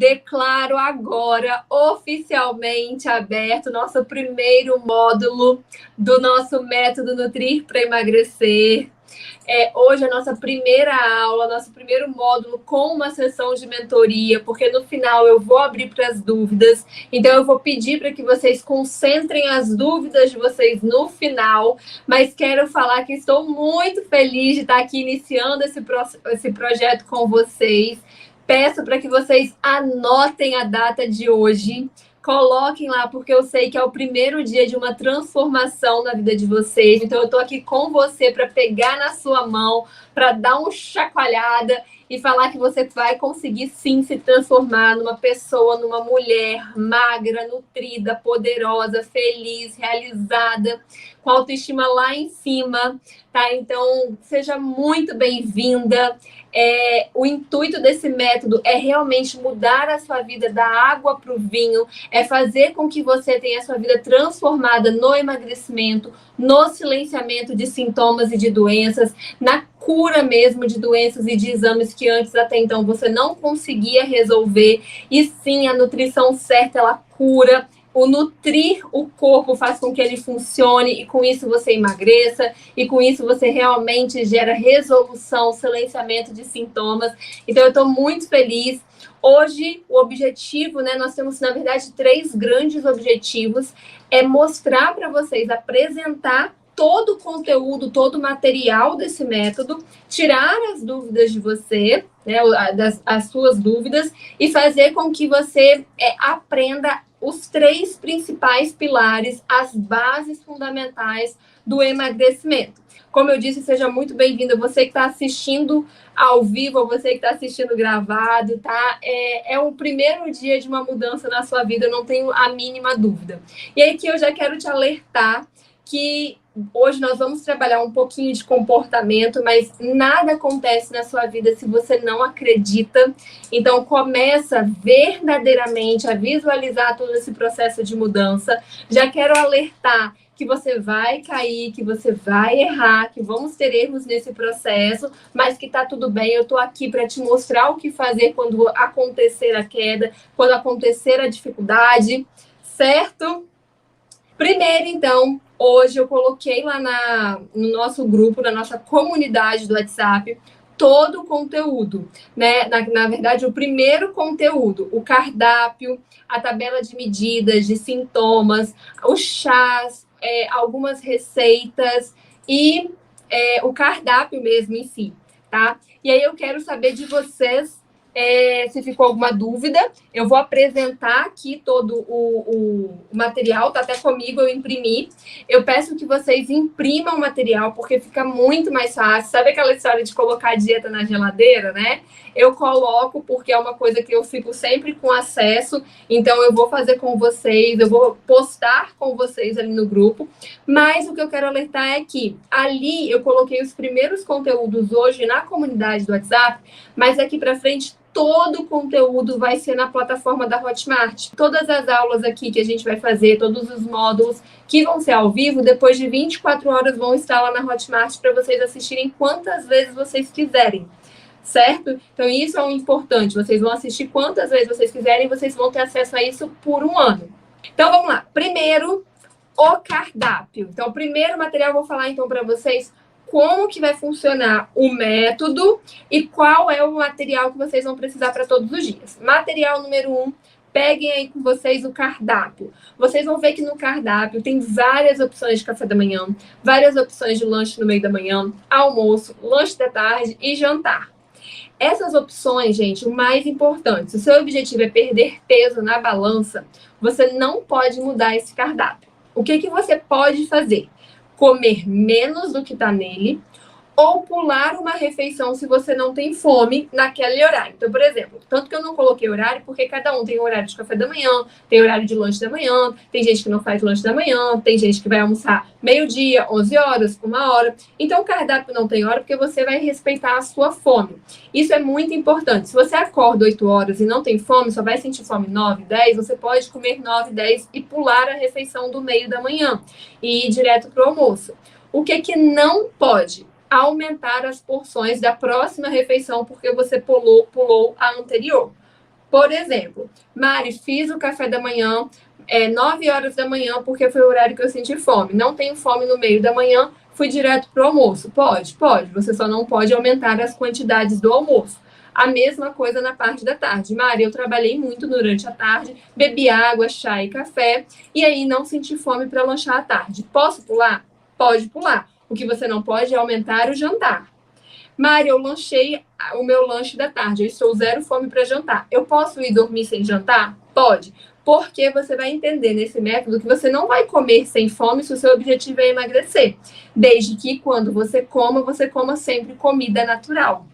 declaro agora oficialmente aberto nosso primeiro módulo do nosso método Nutrir para Emagrecer. Hoje é a nossa primeira aula, nosso primeiro módulo com uma sessão de mentoria, porque no final eu vou abrir para as dúvidas. Então eu vou pedir para que vocês concentrem as dúvidas de vocês no final, mas quero falar que estou muito feliz de estar aqui iniciando esse projeto com vocês. Peço para que vocês anotem a data de hoje, coloquem lá, porque eu sei que é o primeiro dia de uma transformação na vida de vocês. Então, eu estou aqui com você para pegar na sua mão, para dar uma chacoalhada e falar que você vai conseguir, sim, se transformar numa pessoa, numa mulher magra, nutrida, poderosa, feliz, realizada, com autoestima lá em cima, tá? Então, seja muito bem-vinda. O intuito desse método é realmente mudar a sua vida da água para o vinho, é fazer com que você tenha a sua vida transformada no emagrecimento, no silenciamento de sintomas e de doenças, na cura mesmo de doenças e de exames que antes até então você não conseguia resolver. E sim, a nutrição certa, ela cura. O nutrir o corpo faz com que ele funcione e com isso você emagreça e com isso você realmente gera resolução, silenciamento de sintomas. Então eu estou muito feliz. Hoje o objetivo, nós temos na verdade 3 grandes objetivos, é mostrar para vocês, apresentar todo o conteúdo, todo o material desse método, tirar as dúvidas de você, as suas dúvidas, e fazer com que você aprenda os 3 principais pilares, as bases fundamentais do emagrecimento. Como eu disse, seja muito bem-vinda. Você que está assistindo ao vivo, ou você que está assistindo gravado, tá? É o primeiro dia de uma mudança na sua vida, eu não tenho a mínima dúvida. E aí que eu já quero te alertar que hoje nós vamos trabalhar um pouquinho de comportamento, mas nada acontece na sua vida se você não acredita. Então, começa verdadeiramente a visualizar todo esse processo de mudança. Já quero alertar que você vai cair, que você vai errar, que vamos ter erros nesse processo, mas que tá tudo bem. Eu tô aqui para te mostrar o que fazer quando acontecer a queda, quando acontecer a dificuldade, certo? Primeiro, então, hoje eu coloquei lá no nosso grupo, na nossa comunidade do WhatsApp, todo o conteúdo, né? Na verdade, o primeiro conteúdo, o cardápio, a tabela de medidas, de sintomas, os chás, algumas receitas e o cardápio mesmo em si, tá? E aí eu quero saber de vocês se ficou alguma dúvida. Eu vou apresentar aqui todo o material, tá até comigo, eu imprimi. Eu peço que vocês imprimam o material, porque fica muito mais fácil. Sabe aquela história de colocar a dieta na geladeira, né? Eu coloco porque é uma coisa que eu fico sempre com acesso, então eu vou fazer com vocês, eu vou postar com vocês ali no grupo, mas o que eu quero alertar é que ali eu coloquei os primeiros conteúdos hoje na comunidade do WhatsApp, mas daqui para frente todo o conteúdo vai ser na plataforma da Hotmart. Todas as aulas aqui que a gente vai fazer, todos os módulos que vão ser ao vivo, depois de 24 horas vão estar lá na Hotmart para vocês assistirem quantas vezes vocês quiserem, certo? Então isso é um importante, vocês vão assistir quantas vezes vocês quiserem, vocês vão ter acesso a isso por um ano. Então vamos lá. Primeiro, o cardápio. Então o primeiro material eu vou falar então para vocês como que vai funcionar o método e qual é o material que vocês vão precisar para todos os dias. Material número 1, peguem aí com vocês o cardápio. Vocês vão ver que no cardápio tem várias opções de café da manhã, várias opções de lanche no meio da manhã, almoço, lanche da tarde e jantar. Essas opções, gente, o mais importante, se o seu objetivo é perder peso na balança, você não pode mudar esse cardápio. O que você pode fazer? Comer menos do que está nele, ou pular uma refeição se você não tem fome naquele horário. Então, por exemplo, tanto que eu não coloquei horário, porque cada um tem horário de café da manhã, tem horário de lanche da manhã, tem gente que não faz lanche da manhã, tem gente que vai almoçar meio-dia, 11 horas, 1 hora. Então, o cardápio não tem hora, porque você vai respeitar a sua fome. Isso é muito importante. Se você acorda 8 horas e não tem fome, só vai sentir fome 9, 10, você pode comer 9, 10 e pular a refeição do meio da manhã e ir direto para o almoço. O que não pode? Aumentar as porções da próxima refeição porque você pulou a anterior. Por exemplo, Mari, fiz o café da manhã, 9 horas da manhã, porque foi o horário que eu senti fome. Não tenho fome no meio da manhã, fui direto para o almoço. Pode, pode. Você só não pode aumentar as quantidades do almoço. A mesma coisa na parte da tarde. Mari, eu trabalhei muito durante a tarde, bebi água, chá e café, e aí não senti fome para lanchar à tarde. Posso pular? Pode pular. O que você não pode é aumentar o jantar. Mari, eu lanchei o meu lanche da tarde, eu estou zero fome para jantar. Eu posso ir dormir sem jantar? Pode. Porque você vai entender nesse método que você não vai comer sem fome se o seu objetivo é emagrecer. Desde que quando você coma sempre comida natural.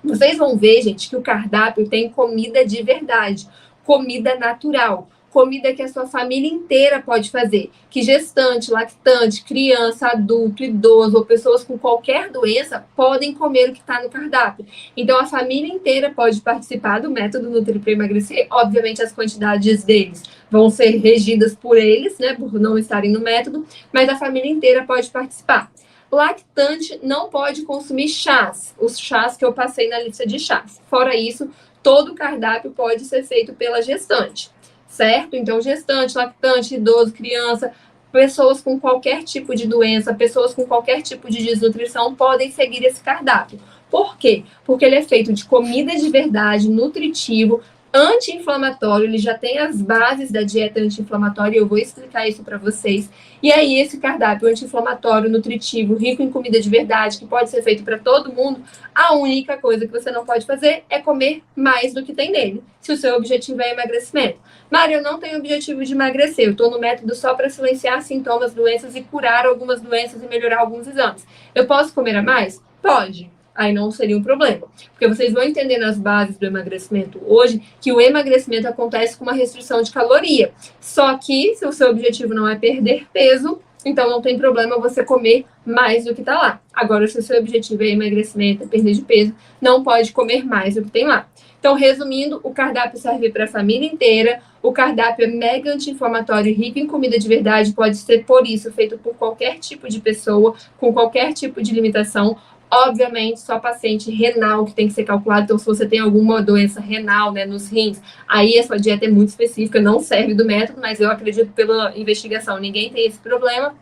Vocês vão ver, gente, que o cardápio tem comida de verdade, comida natural, comida que a sua família inteira pode fazer, que gestante, lactante, criança, adulto, idoso ou pessoas com qualquer doença podem comer o que está no cardápio. Então, a família inteira pode participar do método Nutri para emagrecer. Obviamente, as quantidades deles vão ser regidas por eles, né, por não estarem no método, mas a família inteira pode participar. Lactante não pode consumir chás, os chás que eu passei na lista de chás. Fora isso, todo o cardápio pode ser feito pela gestante, certo? Então, gestante, lactante, idoso, criança, pessoas com qualquer tipo de doença, pessoas com qualquer tipo de desnutrição podem seguir esse cardápio. Por quê? Porque ele é feito de comida de verdade, nutritivo, anti-inflamatório, ele já tem as bases da dieta anti-inflamatória, e eu vou explicar isso para vocês. E aí, esse cardápio anti-inflamatório, nutritivo, rico em comida de verdade, que pode ser feito para todo mundo, a única coisa que você não pode fazer é comer mais do que tem nele, se o seu objetivo é emagrecimento. Mário, eu não tenho objetivo de emagrecer, eu estou no método só para silenciar sintomas, doenças e curar algumas doenças e melhorar alguns exames. Eu posso comer a mais? Pode. Aí não seria um problema. Porque vocês vão entender nas bases do emagrecimento hoje que o emagrecimento acontece com uma restrição de caloria. Só que, se o seu objetivo não é perder peso, então não tem problema você comer mais do que está lá. Agora, se o seu objetivo é emagrecimento, é perder de peso, não pode comer mais do que tem lá. Então, resumindo, o cardápio serve para a família inteira. O cardápio é mega anti-inflamatório, rico em comida de verdade, pode ser, por isso, feito por qualquer tipo de pessoa, com qualquer tipo de limitação. Obviamente, só paciente renal que tem que ser calculado. Então, se você tem alguma doença renal, né, nos rins, aí a sua dieta é muito específica, não serve do método, mas eu acredito pela investigação, ninguém tem esse problema.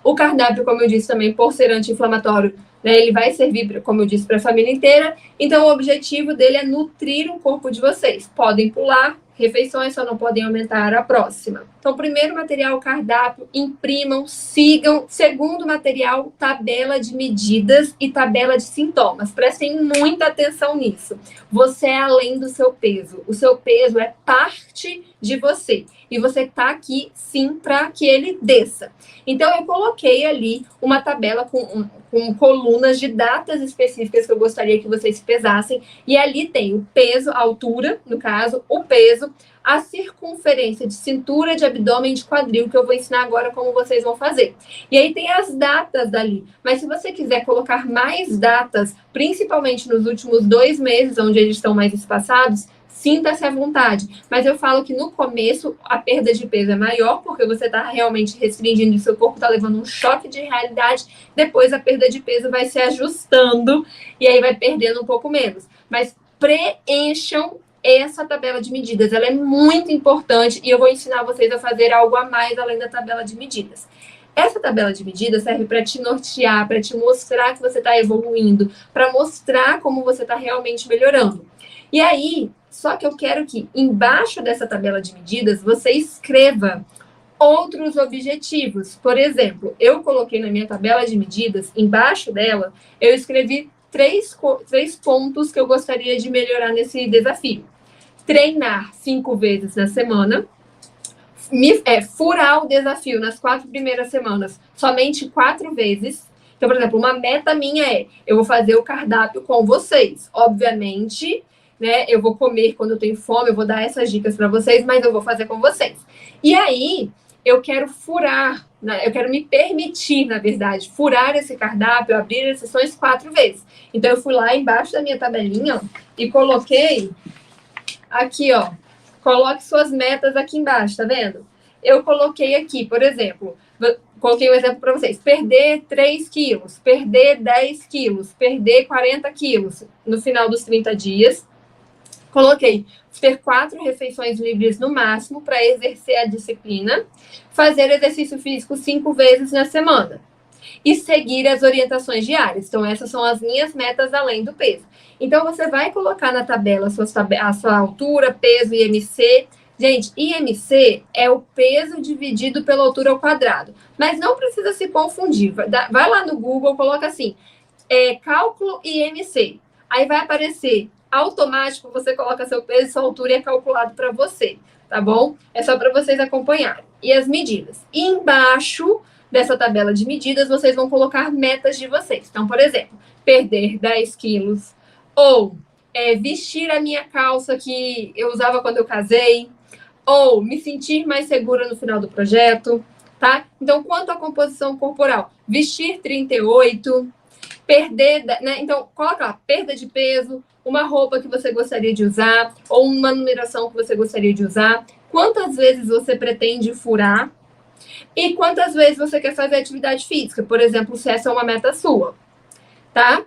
O cardápio, como eu disse também, por ser anti-inflamatório, né, ele vai servir, como eu disse, para a família inteira. Então, o objetivo dele é nutrir o corpo de vocês. Podem pular refeições, só não podem aumentar a próxima. Então, primeiro material, cardápio, imprimam, sigam. Segundo material, tabela de medidas e tabela de sintomas. Prestem muita atenção nisso. Você é além do seu peso. O seu peso é parte de você. E você está aqui, sim, para que ele desça. Então, eu coloquei ali uma tabela com colunas de datas específicas que eu gostaria que vocês pesassem. E ali tem o peso, a altura, no caso, o peso, a circunferência de cintura, de abdômen, de quadril, que eu vou ensinar agora como vocês vão fazer. E aí tem as datas dali. Mas se você quiser colocar mais datas, principalmente nos últimos 2 meses, onde eles estão mais espaçados, sinta-se à vontade. Mas eu falo que no começo a perda de peso é maior, porque você está realmente restringindo, o seu corpo está levando um choque de realidade. Depois a perda de peso vai se ajustando e aí vai perdendo um pouco menos. Mas preencham essa tabela de medidas, ela é muito importante e eu vou ensinar vocês a fazer algo a mais além da tabela de medidas. Essa tabela de medidas serve para te nortear, para te mostrar que você está evoluindo, para mostrar como você está realmente melhorando. E aí, só que eu quero que embaixo dessa tabela de medidas você escreva outros objetivos. Por exemplo, eu coloquei na minha tabela de medidas, embaixo dela, eu escrevi três pontos que eu gostaria de melhorar nesse desafio. Treinar 5 vezes na semana, furar o desafio nas 4 primeiras semanas, somente 4 vezes. Então, por exemplo, uma meta minha é, eu vou fazer o cardápio com vocês. Obviamente, né, eu vou comer quando eu tenho fome, eu vou dar essas dicas para vocês, mas eu vou fazer com vocês. E aí, eu quero furar, né, eu quero me permitir, na verdade, furar esse cardápio, abrir as sessões 4 vezes. Então, eu fui lá embaixo da minha tabelinha e coloquei aqui, ó, coloque suas metas aqui embaixo, tá vendo? Eu coloquei aqui, por exemplo, coloquei um exemplo para vocês, perder 3 quilos, perder 10 quilos, perder 40 quilos no final dos 30 dias, Coloquei ter 4 refeições livres no máximo para exercer a disciplina, fazer exercício físico 5 vezes na semana e seguir as orientações diárias. Então, essas são as minhas metas além do peso. Então, você vai colocar na tabela a sua altura, peso e IMC. Gente, IMC é o peso dividido pela altura ao quadrado. Mas não precisa se confundir. Vai lá no Google, coloca assim, cálculo IMC. Aí vai aparecer automático, você coloca seu peso e sua altura e é calculado para você, tá bom? É só para vocês acompanharem. E as medidas. E embaixo dessa tabela de medidas, vocês vão colocar metas de vocês. Então, por exemplo, perder 10 quilos, ou vestir a minha calça que eu usava quando eu casei, ou me sentir mais segura no final do projeto, tá? Então, quanto à composição corporal, vestir 38, perder, né? Então, coloca lá, perda de peso, uma roupa que você gostaria de usar, ou uma numeração que você gostaria de usar, quantas vezes você pretende furar, e quantas vezes você quer fazer atividade física, por exemplo, se essa é uma meta sua, tá?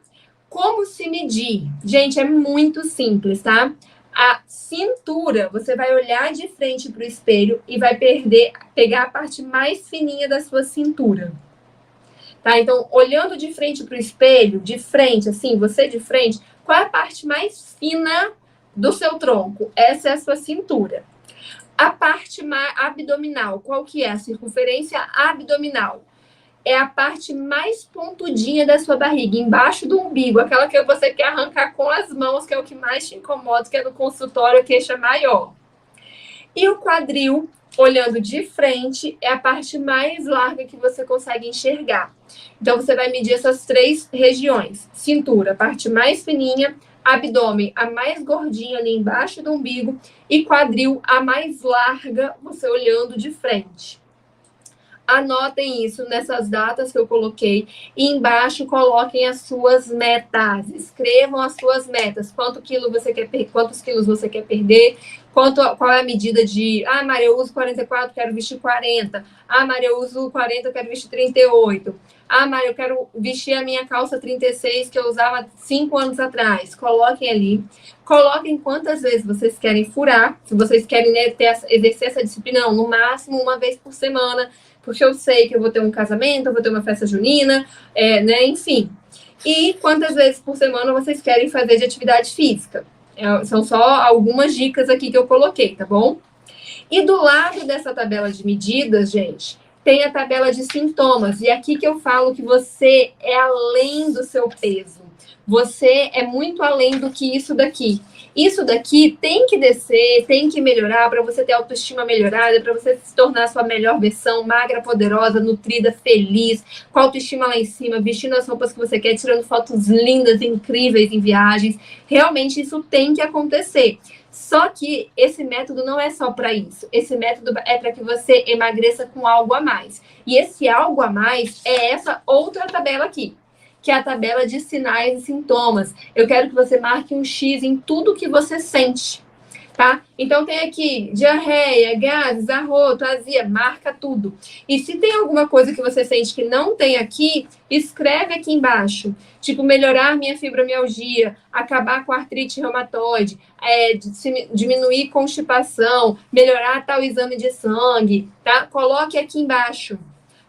Como se medir? Gente, é muito simples, tá? A cintura, você vai olhar de frente para o espelho e vai pegar a parte mais fininha da sua cintura. Tá? Então, olhando de frente para o espelho, de frente, assim, você de frente, qual é a parte mais fina do seu tronco? Essa é a sua cintura. A parte abdominal, qual que é? A circunferência abdominal. É a parte mais pontudinha da sua barriga, embaixo do umbigo, aquela que você quer arrancar com as mãos, que é o que mais te incomoda, que é no consultório, a queixa maior. E o quadril, olhando de frente, é a parte mais larga que você consegue enxergar. Então, você vai medir essas 3 regiões. Cintura, a parte mais fininha, abdômen, a mais gordinha ali embaixo do umbigo, e quadril, a mais larga, você olhando de frente. Anotem isso nessas datas que eu coloquei. E embaixo coloquem as suas metas. Escrevam as suas metas. Quantos quilos você quer perder? Qual é a medida de... Ah, Maria, eu uso 44, quero vestir 40. Ah, Maria, eu uso 40, eu quero vestir 38. Ah, Maria, eu quero vestir a minha calça 36 que eu usava 5 anos atrás. Coloquem ali. Coloquem quantas vezes vocês querem furar. Se vocês querem, né, exercer essa disciplina, não, no máximo uma vez por semana, porque eu sei que eu vou ter um casamento, eu vou ter uma festa junina, né, enfim. E quantas vezes por semana vocês querem fazer de atividade física. São só algumas dicas aqui que eu coloquei, tá bom? E do lado dessa tabela de medidas, gente, tem a tabela de sintomas. E aqui que eu falo que você é além do seu peso. Você é muito além do que isso daqui. Isso daqui tem que descer, tem que melhorar para você ter autoestima melhorada, para você se tornar a sua melhor versão, magra, poderosa, nutrida, feliz, com autoestima lá em cima, vestindo as roupas que você quer, tirando fotos lindas, incríveis em viagens. Realmente isso tem que acontecer. Só que esse método não é só para isso. Esse método é para que você emagreça com algo a mais. E esse algo a mais é essa outra tabela aqui, que é a tabela de sinais e sintomas. Eu quero que você marque um X em tudo que você sente, tá? Então, tem aqui diarreia, gases, arroto, azia, marca tudo. E se tem alguma coisa que você sente que não tem aqui, escreve aqui embaixo. Tipo, melhorar minha fibromialgia, acabar com a artrite reumatoide, diminuir constipação, melhorar tal exame de sangue, tá? Coloque aqui embaixo.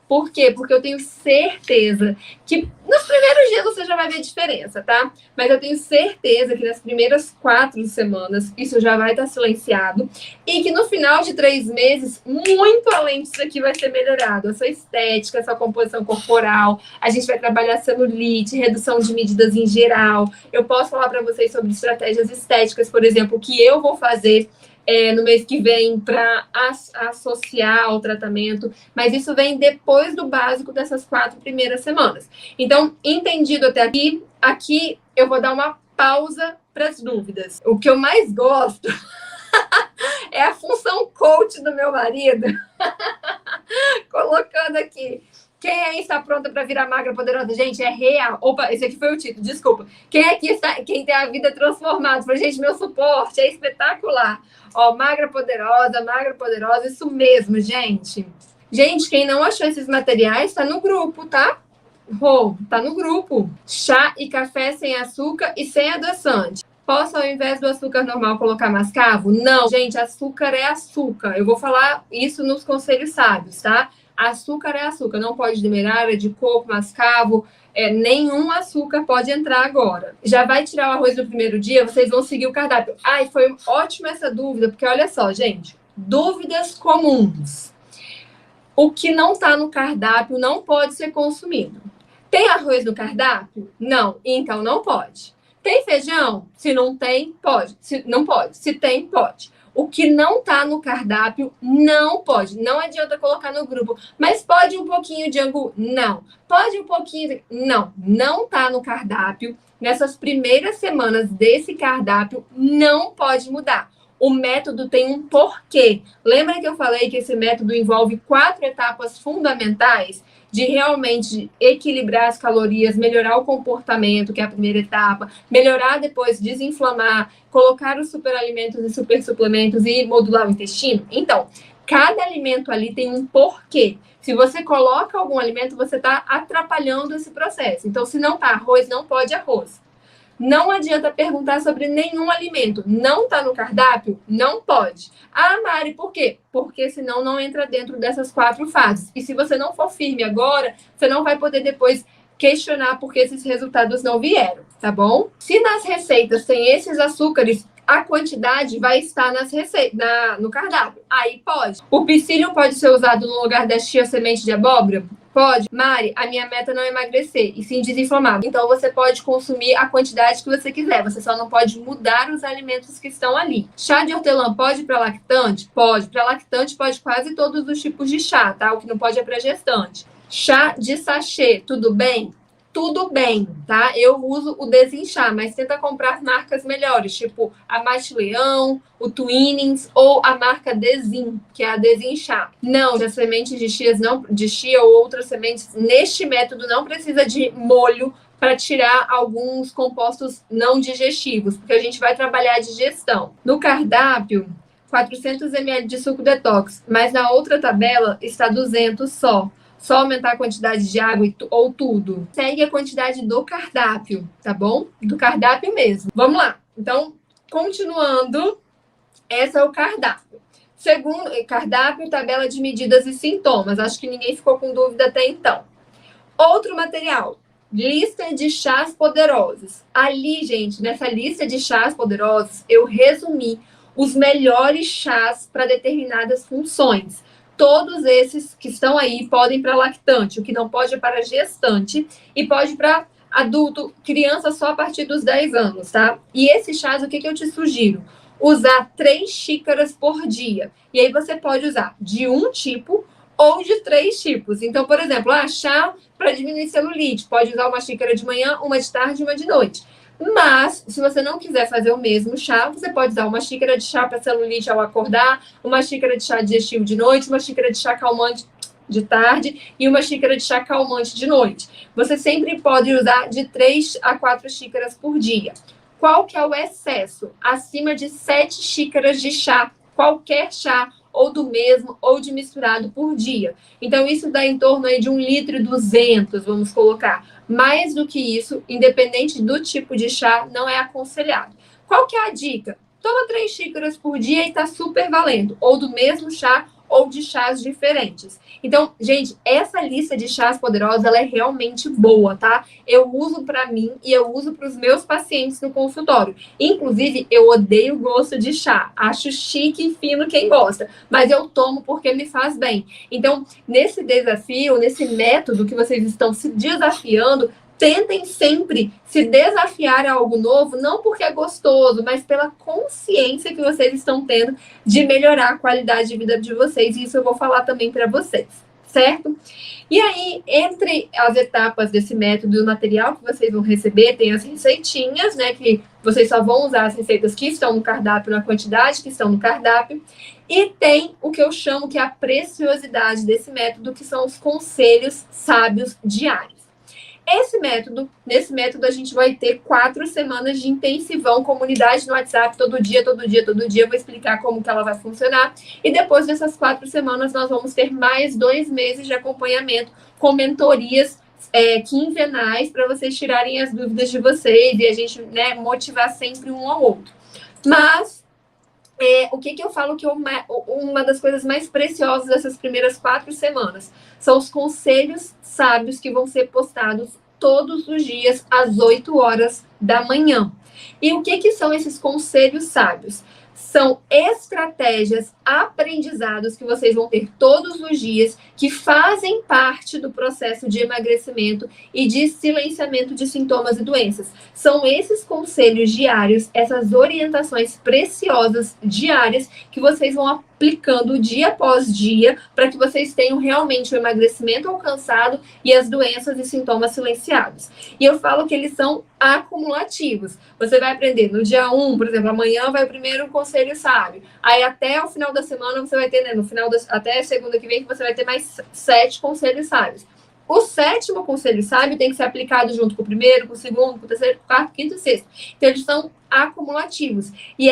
Por quê? Porque eu tenho certeza que nos primeiros dias você já vai ver diferença, tá? Mas eu tenho certeza que nas primeiras 4 semanas isso já vai estar silenciado e que no final de 3 meses, muito além disso aqui vai ser melhorado. A sua estética, a sua composição corporal, a gente vai trabalhar celulite, redução de medidas em geral. Eu posso falar para vocês sobre estratégias estéticas, por exemplo, que eu vou fazer no mês que vem para associar ao tratamento, mas isso vem depois do básico dessas 4 primeiras semanas. Então, entendido até aqui eu vou dar uma pausa para as dúvidas. O que eu mais gosto é a função coach do meu marido, colocando aqui. Quem aí está pronta para virar magra poderosa? Gente, é real. Opa, esse aqui foi o título, desculpa. Quem tem a vida transformada? Falei, gente, meu suporte é espetacular. Ó, magra poderosa, isso mesmo, gente. Gente, quem não achou esses materiais, tá no grupo, tá? Tá no grupo. Chá e café sem açúcar e sem adoçante. Posso, ao invés do açúcar normal, colocar mascavo? Não, gente, açúcar é açúcar. Eu vou falar isso nos conselhos sábios, tá? Açúcar é açúcar, não pode demerara, de coco, mascavo, nenhum açúcar pode entrar agora. Já vai tirar o arroz no primeiro dia, vocês vão seguir o cardápio. Ai, foi ótima essa dúvida, porque olha só, gente, dúvidas comuns. O que não está no cardápio não pode ser consumido. Tem arroz no cardápio? Não, então não pode. Tem feijão? Se não tem, pode. Se não pode. Se tem, pode. O que não está no cardápio não pode. Não adianta colocar no grupo. Mas pode um pouquinho de angu? Não. Pode um pouquinho? Não. Não está no cardápio. Nessas primeiras semanas desse cardápio, não pode mudar. O método tem um porquê. Lembra que eu falei que esse método envolve 4 etapas fundamentais? De realmente equilibrar as calorias, melhorar o comportamento, que é a primeira etapa, melhorar depois, desinflamar, colocar os superalimentos e super suplementos e modular o intestino. Então, cada alimento ali tem um porquê. Se você coloca algum alimento, você está atrapalhando esse processo. Então, se não está arroz, não pode arroz. Não adianta perguntar sobre nenhum alimento. Não está no cardápio? Não pode. Ah, Mari, por quê? Porque senão não entra dentro dessas 4 fases. E se você não for firme agora, você não vai poder depois questionar porque esses resultados não vieram, tá bom? Se nas receitas tem esses açúcares, a quantidade vai estar no cardápio. Aí pode. O psyllium pode ser usado no lugar da chia semente de abóbora? Pode. Mari, a minha meta não é emagrecer, e sim desinflamar. Então, você pode consumir a quantidade que você quiser. Você só não pode mudar os alimentos que estão ali. Chá de hortelã pode para lactante? Pode. Para lactante, pode quase todos os tipos de chá, tá? O que não pode é para gestante. Chá de sachê, tudo bem? Tudo bem, tá? Eu uso o Desinchar, mas tenta comprar marcas melhores, tipo a Mate Leão, o Twinings ou a marca Desin, que é a Desinchar. Não, as sementes de chia ou outras sementes, neste método não precisa de molho para tirar alguns compostos não digestivos, porque a gente vai trabalhar a digestão. No cardápio, 400 ml de suco detox, mas na outra tabela está 200 só. Só aumentar a quantidade de água ou tudo. Segue a quantidade do cardápio, tá bom? Do cardápio mesmo. Vamos lá. Então, continuando, esse é o cardápio. Segundo, cardápio, tabela de medidas e sintomas. Acho que ninguém ficou com dúvida até então. Outro material, lista de chás poderosos. Ali, gente, nessa lista de chás poderosos, eu resumi os melhores chás para determinadas funções. Todos esses que estão aí podem para lactante, o que não pode é para gestante e pode para adulto, criança só a partir dos 10 anos, tá? E esses chás, o que eu te sugiro? Usar 3 xícaras por dia. E aí você pode usar de um tipo ou de 3 tipos. Então, por exemplo, chá para diminuir celulite. Pode usar uma xícara de manhã, uma de tarde e uma de noite. Mas, se você não quiser fazer o mesmo chá, você pode usar uma xícara de chá para celulite ao acordar, uma xícara de chá digestivo de noite, uma xícara de chá calmante de tarde e uma xícara de chá calmante de noite. Você sempre pode usar de 3 a 4 xícaras por dia. Qual que é o excesso? Acima de 7 xícaras de chá, qualquer chá, ou do mesmo, ou de misturado por dia. Então, isso dá em torno aí de 1,2 litro, vamos colocar. Mais do que isso, independente do tipo de chá, não é aconselhado. Qual que é a dica? Toma 3 xícaras por dia e está super valendo. Ou do mesmo chá, ou de chás diferentes. Então, gente, essa lista de chás poderosos, ela é realmente boa, tá? Eu uso para mim e eu uso para os meus pacientes no consultório. Inclusive, eu odeio o gosto de chá. Acho chique e fino quem gosta, mas eu tomo porque me faz bem. Então, nesse desafio, nesse método que vocês estão se desafiando, tentem sempre se desafiar a algo novo, não porque é gostoso, mas pela consciência que vocês estão tendo de melhorar a qualidade de vida de vocês. E isso eu vou falar também para vocês, certo? E aí, entre as etapas desse método e o material que vocês vão receber, tem as receitinhas, né? Que vocês só vão usar as receitas que estão no cardápio, na quantidade que estão no cardápio. E tem o que eu chamo que é a preciosidade desse método, que são os conselhos sábios diários. Nesse método, a gente vai ter 4 semanas de intensivão, comunidade no WhatsApp, todo dia. Eu vou explicar como que ela vai funcionar. E depois dessas 4 semanas, nós vamos ter mais 2 meses de acompanhamento com mentorias quinzenais para vocês tirarem as dúvidas de vocês e a gente, né, motivar sempre um ao outro. Mas o que eu falo que uma das coisas mais preciosas dessas primeiras 4 semanas são os conselhos sábios que vão ser postados todos os dias às 8 horas da manhã. E o que são esses conselhos sábios? São estratégias, aprendizados que vocês vão ter todos os dias, que fazem parte do processo de emagrecimento e de silenciamento de sintomas e doenças. São esses conselhos diários, essas orientações preciosas diárias que vocês vão aplicando dia após dia para que vocês tenham realmente o emagrecimento alcançado e as doenças e sintomas silenciados. E eu falo que eles são acumulativos. Você vai aprender no dia 1, por exemplo, amanhã vai o primeiro conselho sábio. Aí até o final da semana você vai ter, né, até segunda que vem, que você vai ter mais 7 conselhos sábios. O 7º conselho sábio tem que ser aplicado junto com o primeiro, com o segundo, com o terceiro, com o quarto, quinto e sexto. Então, eles são acumulativos. E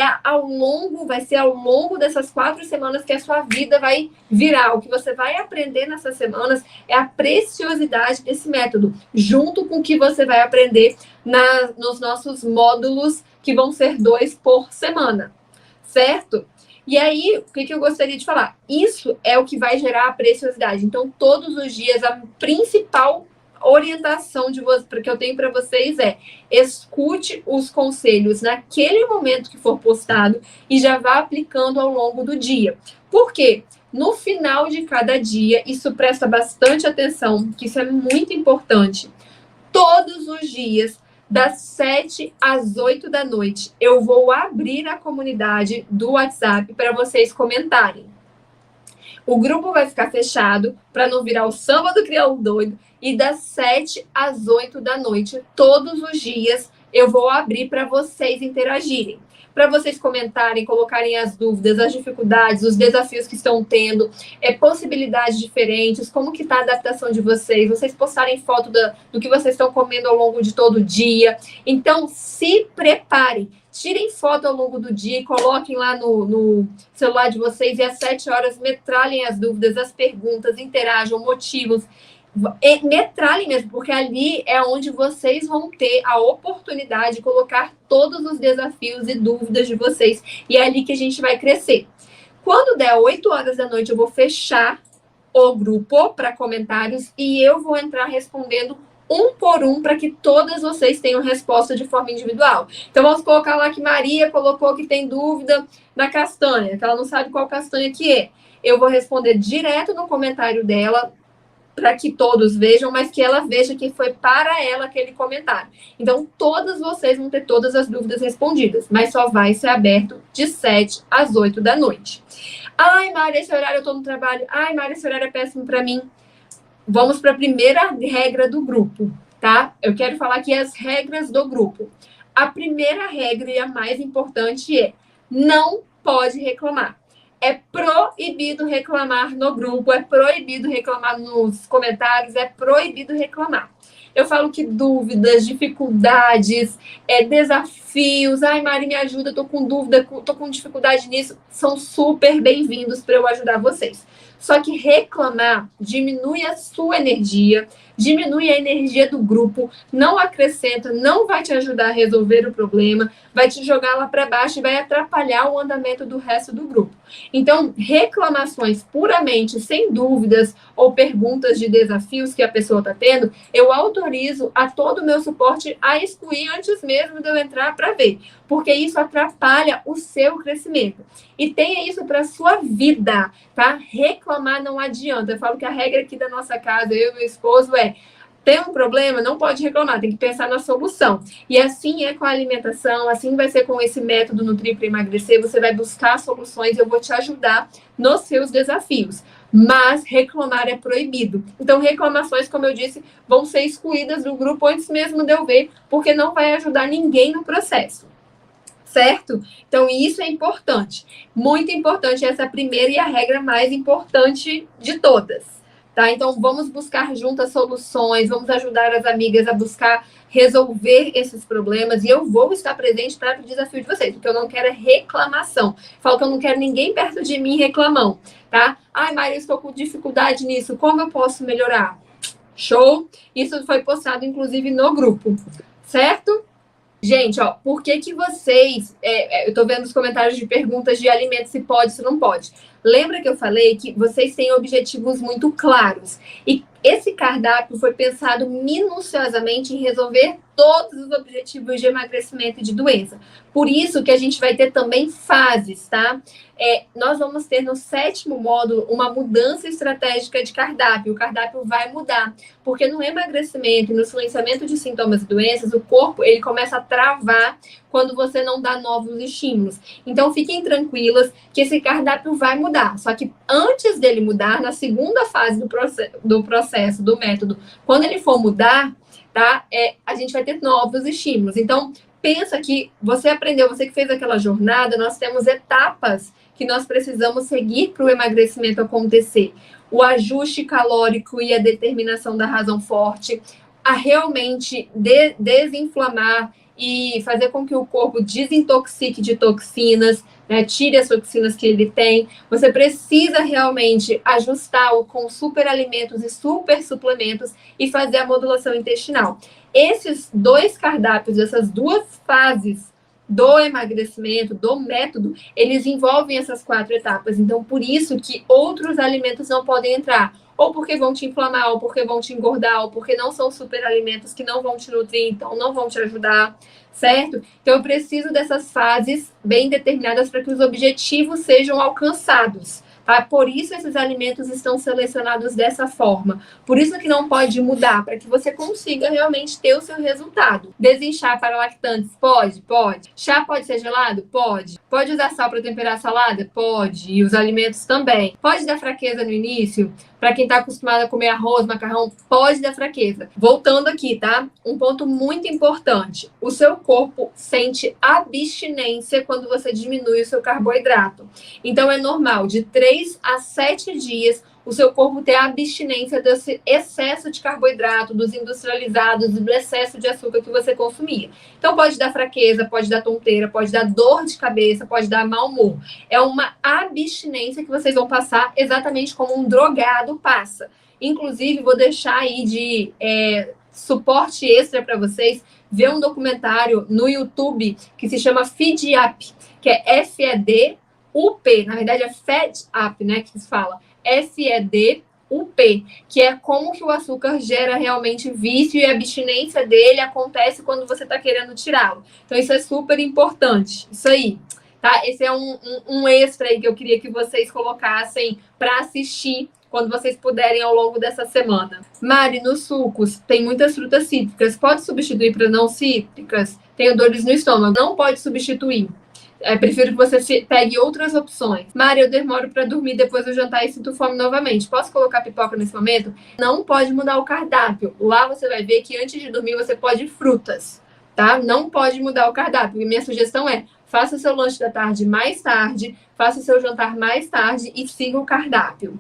vai ser ao longo dessas 4 semanas que a sua vida vai virar. O que você vai aprender nessas semanas é a preciosidade desse método, junto com o que você vai aprender nos nossos módulos, que vão ser 2 por semana. Certo? E aí, o que eu gostaria de falar? Isso é o que vai gerar a preciosidade. Então, todos os dias, a principal orientação que eu tenho para vocês é: escute os conselhos naquele momento que for postado e já vá aplicando ao longo do dia. Por quê? No final de cada dia, isso presta bastante atenção, que isso é muito importante. Todos os dias, das 7 às 8 da noite, eu vou abrir a comunidade do WhatsApp para vocês comentarem. O grupo vai ficar fechado para não virar o samba do crioulo doido. E das 7 às 8 da noite, todos os dias, eu vou abrir para vocês interagirem. Para vocês comentarem, colocarem as dúvidas, as dificuldades, os desafios que estão tendo, possibilidades diferentes, como que está a adaptação de vocês postarem foto do que vocês estão comendo ao longo de todo o dia. Então, se preparem, tirem foto ao longo do dia e coloquem lá no celular de vocês e às 7 horas metralhem as dúvidas, as perguntas, interajam, motivos. Metralhem mesmo, porque ali é onde vocês vão ter a oportunidade de colocar todos os desafios e dúvidas de vocês, e é ali que a gente vai crescer. Quando der 8 horas da noite, eu vou fechar o grupo para comentários e eu vou entrar respondendo um por um para que todas vocês tenham resposta de forma individual. Então, vamos colocar lá que Maria colocou que tem dúvida na castanha, que ela não sabe qual castanha que é. Eu vou responder direto no comentário dela, para que todos vejam, mas que ela veja que foi para ela aquele comentário. Então, todas vocês vão ter todas as dúvidas respondidas, mas só vai ser aberto de 7 às 8 da noite. Ai, Mari, esse horário eu estou no trabalho. Ai, Mari, esse horário é péssimo para mim. Vamos para a primeira regra do grupo, tá? Eu quero falar aqui as regras do grupo. A primeira regra e a mais importante é: não pode reclamar. É proibido reclamar no grupo, é proibido reclamar nos comentários, é proibido reclamar. Eu falo que dúvidas, dificuldades, desafios, ai, Mari, me ajuda, estou com dúvida, estou com dificuldade nisso, são super bem-vindos para eu ajudar vocês. Só que reclamar diminui a sua energia, diminui a energia do grupo, não acrescenta, não vai te ajudar a resolver o problema, vai te jogar lá para baixo e vai atrapalhar o andamento do resto do grupo. Então, reclamações puramente, sem dúvidas, ou perguntas de desafios que a pessoa está tendo, eu autorizo a todo o meu suporte a excluir antes mesmo de eu entrar para ver, porque isso atrapalha o seu crescimento. E tenha isso para a sua vida, tá? Reclamar não adianta. Eu falo que a regra aqui da nossa casa, eu e meu esposo, tem um problema, não pode reclamar, tem que pensar na solução. E assim é com a alimentação, assim vai ser com esse método Nutrir para Emagrecer, você vai buscar soluções e eu vou te ajudar nos seus desafios. Mas reclamar é proibido. Então, reclamações, como eu disse, vão ser excluídas do grupo antes mesmo de eu ver, porque não vai ajudar ninguém no processo. Certo? Então, isso é importante. Muito importante, essa é a primeira e a regra mais importante de todas. Tá? Então, vamos buscar juntas soluções, vamos ajudar as amigas a buscar resolver esses problemas, e eu vou estar presente para o desafio de vocês, porque eu não quero é reclamação. Falo que eu não quero ninguém perto de mim reclamando, tá? Ai, Maria, eu estou com dificuldade nisso, como eu posso melhorar? Show? Isso foi postado, inclusive, no grupo, certo? Gente, ó, por que vocês... eu tô vendo os comentários de perguntas de alimentos, se pode, se não pode. Lembra que eu falei que vocês têm objetivos muito claros. E esse cardápio foi pensado minuciosamente em resolver todos os objetivos de emagrecimento e de doença. Por isso que a gente vai ter também fases, tá? Nós vamos ter no 7º módulo uma mudança estratégica de cardápio. O cardápio vai mudar, porque no emagrecimento e no silenciamento de sintomas e doenças, o corpo ele começa a travar quando você não dá novos estímulos. Então, fiquem tranquilas que esse cardápio vai mudar. Só que antes dele mudar, na segunda fase do processo, do método, quando ele for mudar, tá? A gente vai ter novos estímulos. Então, pensa que você aprendeu, você que fez aquela jornada, nós temos etapas que nós precisamos seguir para o emagrecimento acontecer. O ajuste calórico e a determinação da razão forte, a realmente desinflamar e fazer com que o corpo desintoxique de toxinas, né, tire as toxinas que ele tem. Você precisa realmente ajustar com superalimentos e super suplementos e fazer a modulação intestinal. Esses 2 cardápios, essas 2 fases do emagrecimento, do método, eles envolvem essas 4 etapas. Então, por isso que outros alimentos não podem entrar. Ou porque vão te inflamar, ou porque vão te engordar, ou porque não são superalimentos que não vão te nutrir, então não vão te ajudar, certo? Então, eu preciso dessas fases bem determinadas para que os objetivos sejam alcançados. Tá? Por isso, esses alimentos estão selecionados dessa forma. Por isso que não pode mudar, para que você consiga realmente ter o seu resultado. Desinchar para lactantes? Pode, pode. Chá pode ser gelado? Pode. Pode usar sal para temperar a salada? Pode. E os alimentos também. Pode dar fraqueza no início? Para quem está acostumado a comer arroz, macarrão, pode dar fraqueza. Voltando aqui, tá? Um ponto muito importante. O seu corpo sente abstinência quando você diminui o seu carboidrato. Então, é normal, de 3 a 7 dias, o seu corpo ter abstinência desse excesso de carboidrato, dos industrializados, do excesso de açúcar que você consumia. Então, pode dar fraqueza, pode dar tonteira, pode dar dor de cabeça, pode dar mau humor. É uma abstinência que vocês vão passar exatamente como um drogado passa. Inclusive, vou deixar aí de suporte extra para vocês, ver um documentário no YouTube que se chama Feed Up, que é FED-UP, na verdade é Fed Up, né, que se fala. FED-UP, que é como que o açúcar gera realmente vício e a abstinência dele acontece quando você está querendo tirá-lo. Então, isso é super importante. Isso aí, tá? Esse é um extra aí que eu queria que vocês colocassem para assistir quando vocês puderem ao longo dessa semana. Mari, nos sucos, tem muitas frutas cítricas. Pode substituir para não cítricas? Tenho dores no estômago. Não pode substituir. Prefiro que você pegue outras opções. Mari, eu demoro para dormir depois do jantar e sinto fome novamente. Posso colocar pipoca nesse momento? Não pode mudar o cardápio. Lá você vai ver que antes de dormir você pode frutas, tá? Não pode mudar o cardápio. E minha sugestão é, faça o seu lanche da tarde mais tarde, faça o seu jantar mais tarde e siga o cardápio.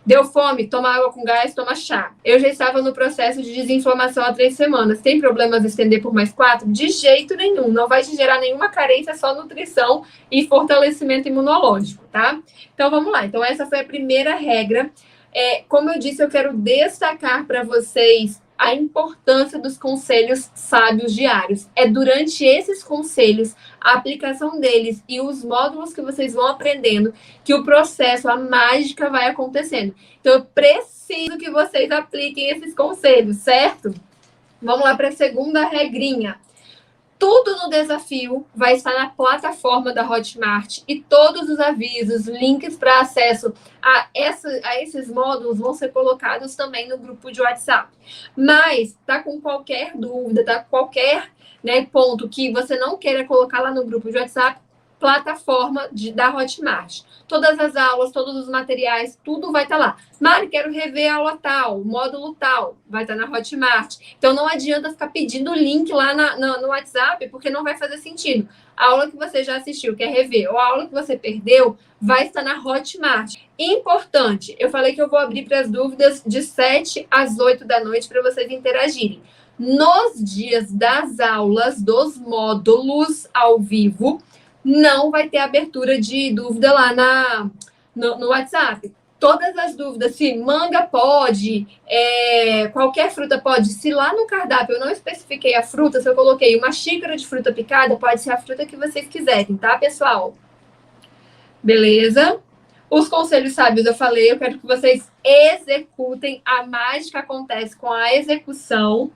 Deu fome? Toma água com gás, toma chá. Eu já estava no processo de desinflamação há 3 semanas. Tem problemas de estender por mais 4? De jeito nenhum. Não vai te gerar nenhuma carência, só nutrição e fortalecimento imunológico, tá? Então, vamos lá. Então, essa foi a primeira regra. Como eu disse, eu quero destacar para vocês a importância dos conselhos sábios diários. É durante esses conselhos, a aplicação deles e os módulos que vocês vão aprendendo que o processo, a mágica vai acontecendo. Então, eu preciso que vocês apliquem esses conselhos, certo? Vamos lá para a segunda regrinha. Tudo no desafio vai estar na plataforma da Hotmart e todos os avisos, links para acesso a esses módulos vão ser colocados também no grupo de WhatsApp. Mas tá com qualquer dúvida, tá com qualquer ponto que você não queira colocar lá no grupo de WhatsApp, plataforma da Hotmart. Todas as aulas, todos os materiais, tudo vai estar lá. Mari, quero rever a aula tal, módulo tal, vai estar na Hotmart. Então, não adianta ficar pedindo o link lá no WhatsApp, porque não vai fazer sentido. A aula que você já assistiu, quer rever, ou a aula que você perdeu, vai estar na Hotmart. Importante, eu falei que eu vou abrir para as dúvidas de 7 às 8 da noite para vocês interagirem. Nos dias das aulas, dos módulos ao vivo, não vai ter abertura de dúvida lá no WhatsApp. Todas as dúvidas, se manga pode, qualquer fruta pode. Se lá no cardápio eu não especifiquei a fruta, se eu coloquei uma xícara de fruta picada, pode ser a fruta que vocês quiserem, tá, pessoal? Beleza? Os conselhos sábios eu falei, eu quero que vocês executem. A mágica acontece com a execução.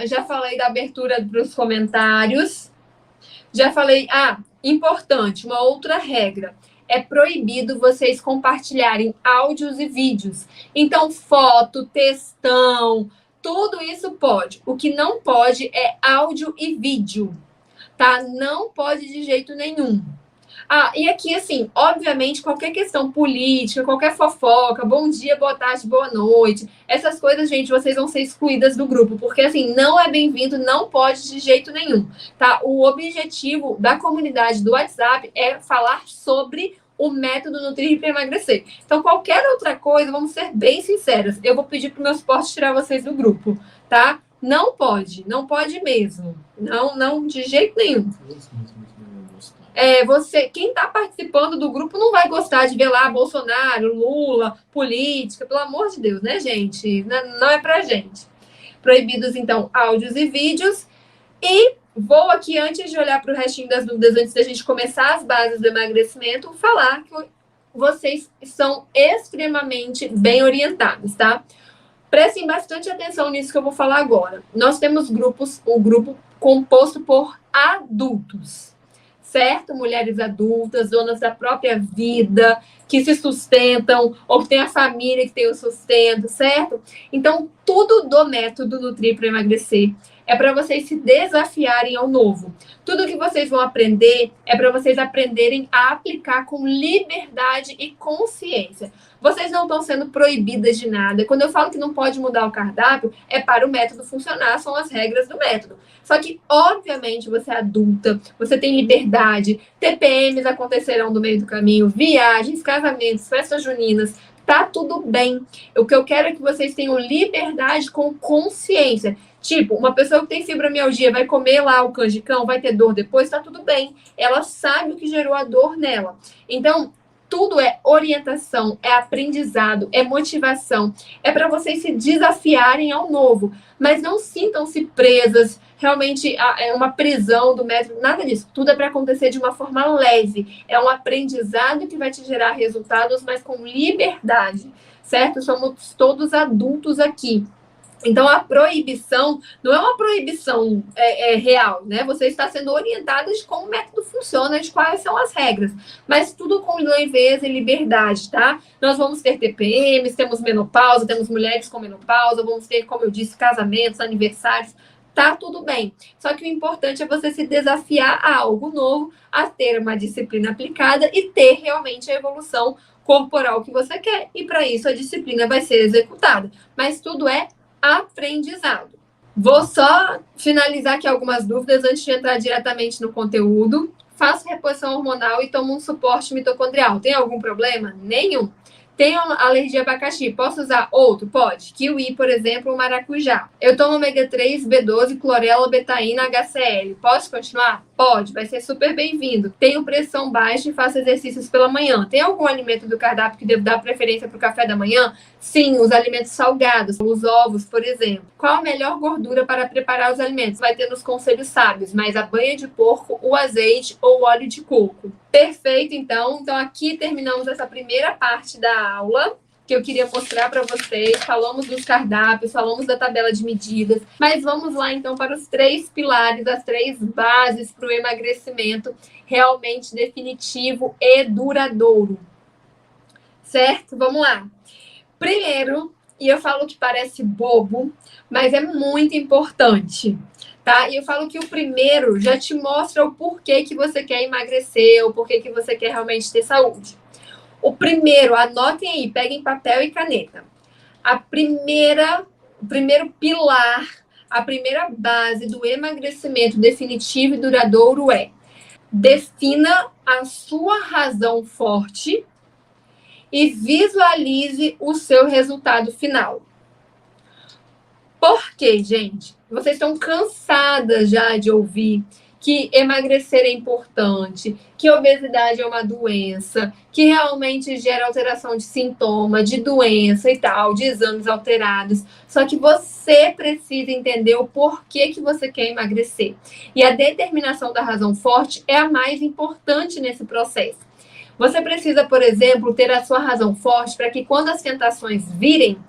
Já falei da abertura para os comentários. Já falei, importante, uma outra regra. É proibido vocês compartilharem áudios e vídeos. Então, foto, textão, tudo isso pode. O que não pode é áudio e vídeo, tá? Não pode de jeito nenhum. E aqui, assim, obviamente, qualquer questão política, qualquer fofoca, bom dia, boa tarde, boa noite, essas coisas, gente, vocês vão ser excluídas do grupo, porque, assim, não é bem-vindo, não pode de jeito nenhum, tá? O objetivo da comunidade do WhatsApp é falar sobre o método Nutrir para emagrecer. Então, qualquer outra coisa, vamos ser bem sinceras, eu vou pedir para o meu suporte tirar vocês do grupo, tá? Não pode mesmo. Não, de jeito nenhum. Quem está participando do grupo não vai gostar de ver lá Bolsonaro, Lula, política, pelo amor de Deus, né, gente? Não é pra gente. Proibidos, então, áudios e vídeos. E vou aqui, antes de olhar para o restinho das dúvidas, antes da gente começar as bases do emagrecimento, falar que vocês são extremamente bem orientados, tá? Prestem bastante atenção nisso que eu vou falar agora. Nós temos um grupo composto por adultos, certo? Mulheres adultas, donas da própria vida, que se sustentam, ou que tem a família que tem o sustento, certo? Então, tudo do método Nutrir para emagrecer é para vocês se desafiarem ao novo. Tudo que vocês vão aprender é para vocês aprenderem a aplicar com liberdade e consciência. Vocês não estão sendo proibidas de nada. Quando eu falo que não pode mudar o cardápio, é para o método funcionar, são as regras do método. Só que, obviamente, você é adulta, você tem liberdade, TPMs acontecerão no meio do caminho, viagens, casamentos, festas juninas, tá tudo bem. O que eu quero é que vocês tenham liberdade com consciência. Tipo, uma pessoa que tem fibromialgia vai comer lá o canjicão, vai ter dor depois, tá tudo bem. Ela sabe o que gerou a dor nela. Então, tudo é orientação, é aprendizado, é motivação. É para vocês se desafiarem ao novo. Mas não sintam-se presas, realmente é uma prisão do método, nada disso. Tudo é para acontecer de uma forma leve. É um aprendizado que vai te gerar resultados, mas com liberdade, certo? Somos todos adultos aqui. Então, a proibição não é uma proibição real, né? Você está sendo orientado de como o método funciona, de quais são as regras. Mas tudo com leveza e liberdade, tá? Nós vamos ter TPMs, temos menopausa, temos mulheres com menopausa, vamos ter, como eu disse, casamentos, aniversários. Tá tudo bem. Só que o importante é você se desafiar a algo novo, a ter uma disciplina aplicada e ter realmente a evolução corporal que você quer. E para isso a disciplina vai ser executada. Mas tudo é aprendizado. Vou só finalizar aqui algumas dúvidas antes de entrar diretamente no conteúdo. Faço reposição hormonal e tomo um suporte mitocondrial. Tem algum problema? Nenhum. Tenho alergia a abacaxi, posso usar outro? Pode. Kiwi, por exemplo, ou maracujá. Eu tomo ômega 3, B12, clorela, betaína, HCl. Posso continuar? Pode, vai ser super bem-vindo. Tenho pressão baixa e faço exercícios pela manhã. Tem algum alimento do cardápio que devo dar preferência para o café da manhã? Sim, os alimentos salgados, os ovos, por exemplo. Qual a melhor gordura para preparar os alimentos? Vai ter nos conselhos sábios, mas a banha de porco, o azeite ou o óleo de coco. Perfeito, então. Então, aqui terminamos essa primeira parte da aula que eu queria mostrar para vocês. Falamos dos cardápios, falamos da tabela de medidas, mas vamos lá, então, para os 3 pilares, as 3 bases para o emagrecimento realmente definitivo e duradouro. Certo? Vamos lá. Primeiro, e eu falo que parece bobo, mas é muito importante, tá? E eu falo que o primeiro já te mostra o porquê que você quer emagrecer, o porquê que você quer realmente ter saúde. O primeiro, anotem aí, peguem papel e caneta. O primeiro pilar, a primeira base do emagrecimento definitivo e duradouro é: defina a sua razão forte e visualize o seu resultado final. Por quê, gente? Vocês estão cansadas já de ouvir que emagrecer é importante, que obesidade é uma doença, que realmente gera alteração de sintoma, de doença e tal, de exames alterados. Só que você precisa entender o porquê que você quer emagrecer. E a determinação da razão forte é a mais importante nesse processo. Você precisa, por exemplo, ter a sua razão forte para que quando as tentações virem,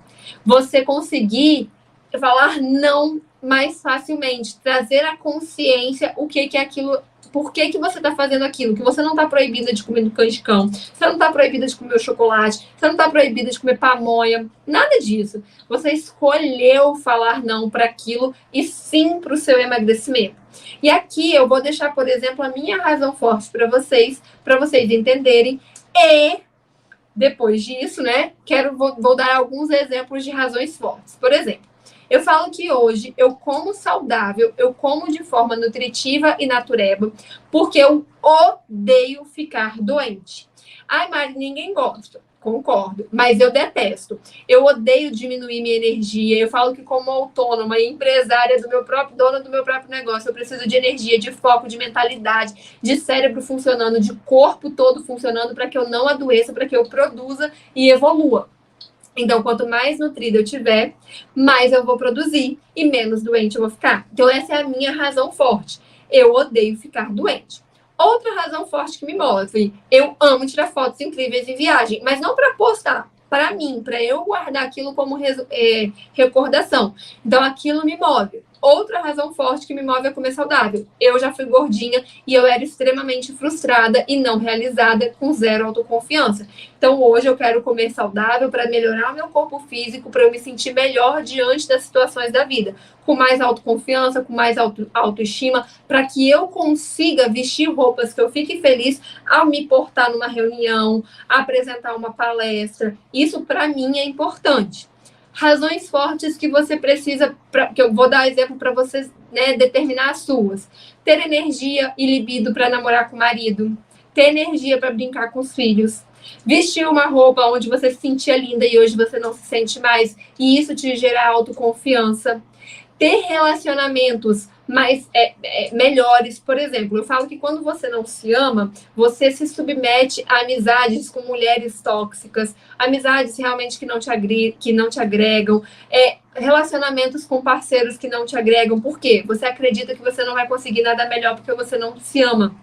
você conseguir falar não mais facilmente, trazer à consciência o que é aquilo, por que você está fazendo aquilo, que você não está proibida de comer no canjicão, você não está proibida de comer o chocolate, você não está proibida de comer pamonha, nada disso. Você escolheu falar não para aquilo e sim para o seu emagrecimento. E aqui eu vou deixar, por exemplo, a minha razão forte para vocês entenderem. E depois disso, né, vou dar alguns exemplos de razões fortes. Por exemplo, eu falo que hoje eu como saudável, eu como de forma nutritiva e natureba, porque eu odeio ficar doente. Ai, Mari, ninguém gosta. Concordo, mas eu detesto. Eu odeio diminuir minha energia. Eu falo que como autônoma e empresária do meu próprio dona do meu próprio negócio, eu preciso de energia, de foco, de mentalidade, de cérebro funcionando, de corpo todo funcionando para que eu não adoeça, para que eu produza e evolua. Então, quanto mais nutrida eu tiver, mais eu vou produzir e menos doente eu vou ficar. Então, essa é a minha razão forte. Eu odeio ficar doente. Outra razão forte que me move, eu amo tirar fotos incríveis em viagem, mas não para postar, para mim, para eu guardar aquilo como recordação. Então, aquilo me move. Outra razão forte que me move é comer saudável. Eu já fui gordinha e eu era extremamente frustrada e não realizada, com zero autoconfiança. Então, hoje eu quero comer saudável para melhorar o meu corpo físico, para eu me sentir melhor diante das situações da vida, com mais autoconfiança, com mais autoestima, para que eu consiga vestir roupas que eu fique feliz ao me portar numa reunião, apresentar uma palestra. Isso, para mim, é importante. Razões fortes que você precisa, que eu vou dar exemplo para vocês, né, determinar as suas. Ter energia e libido para namorar com o marido. Ter energia para brincar com os filhos. Vestir uma roupa onde você se sentia linda e hoje você não se sente mais. E isso te gera autoconfiança. Ter relacionamentos mais melhores. Por exemplo, eu falo que quando você não se ama, você se submete a amizades com mulheres tóxicas, amizades realmente que não te agregam, relacionamentos com parceiros que não te agregam. Por quê? Você acredita que você não vai conseguir nada melhor porque você não se ama.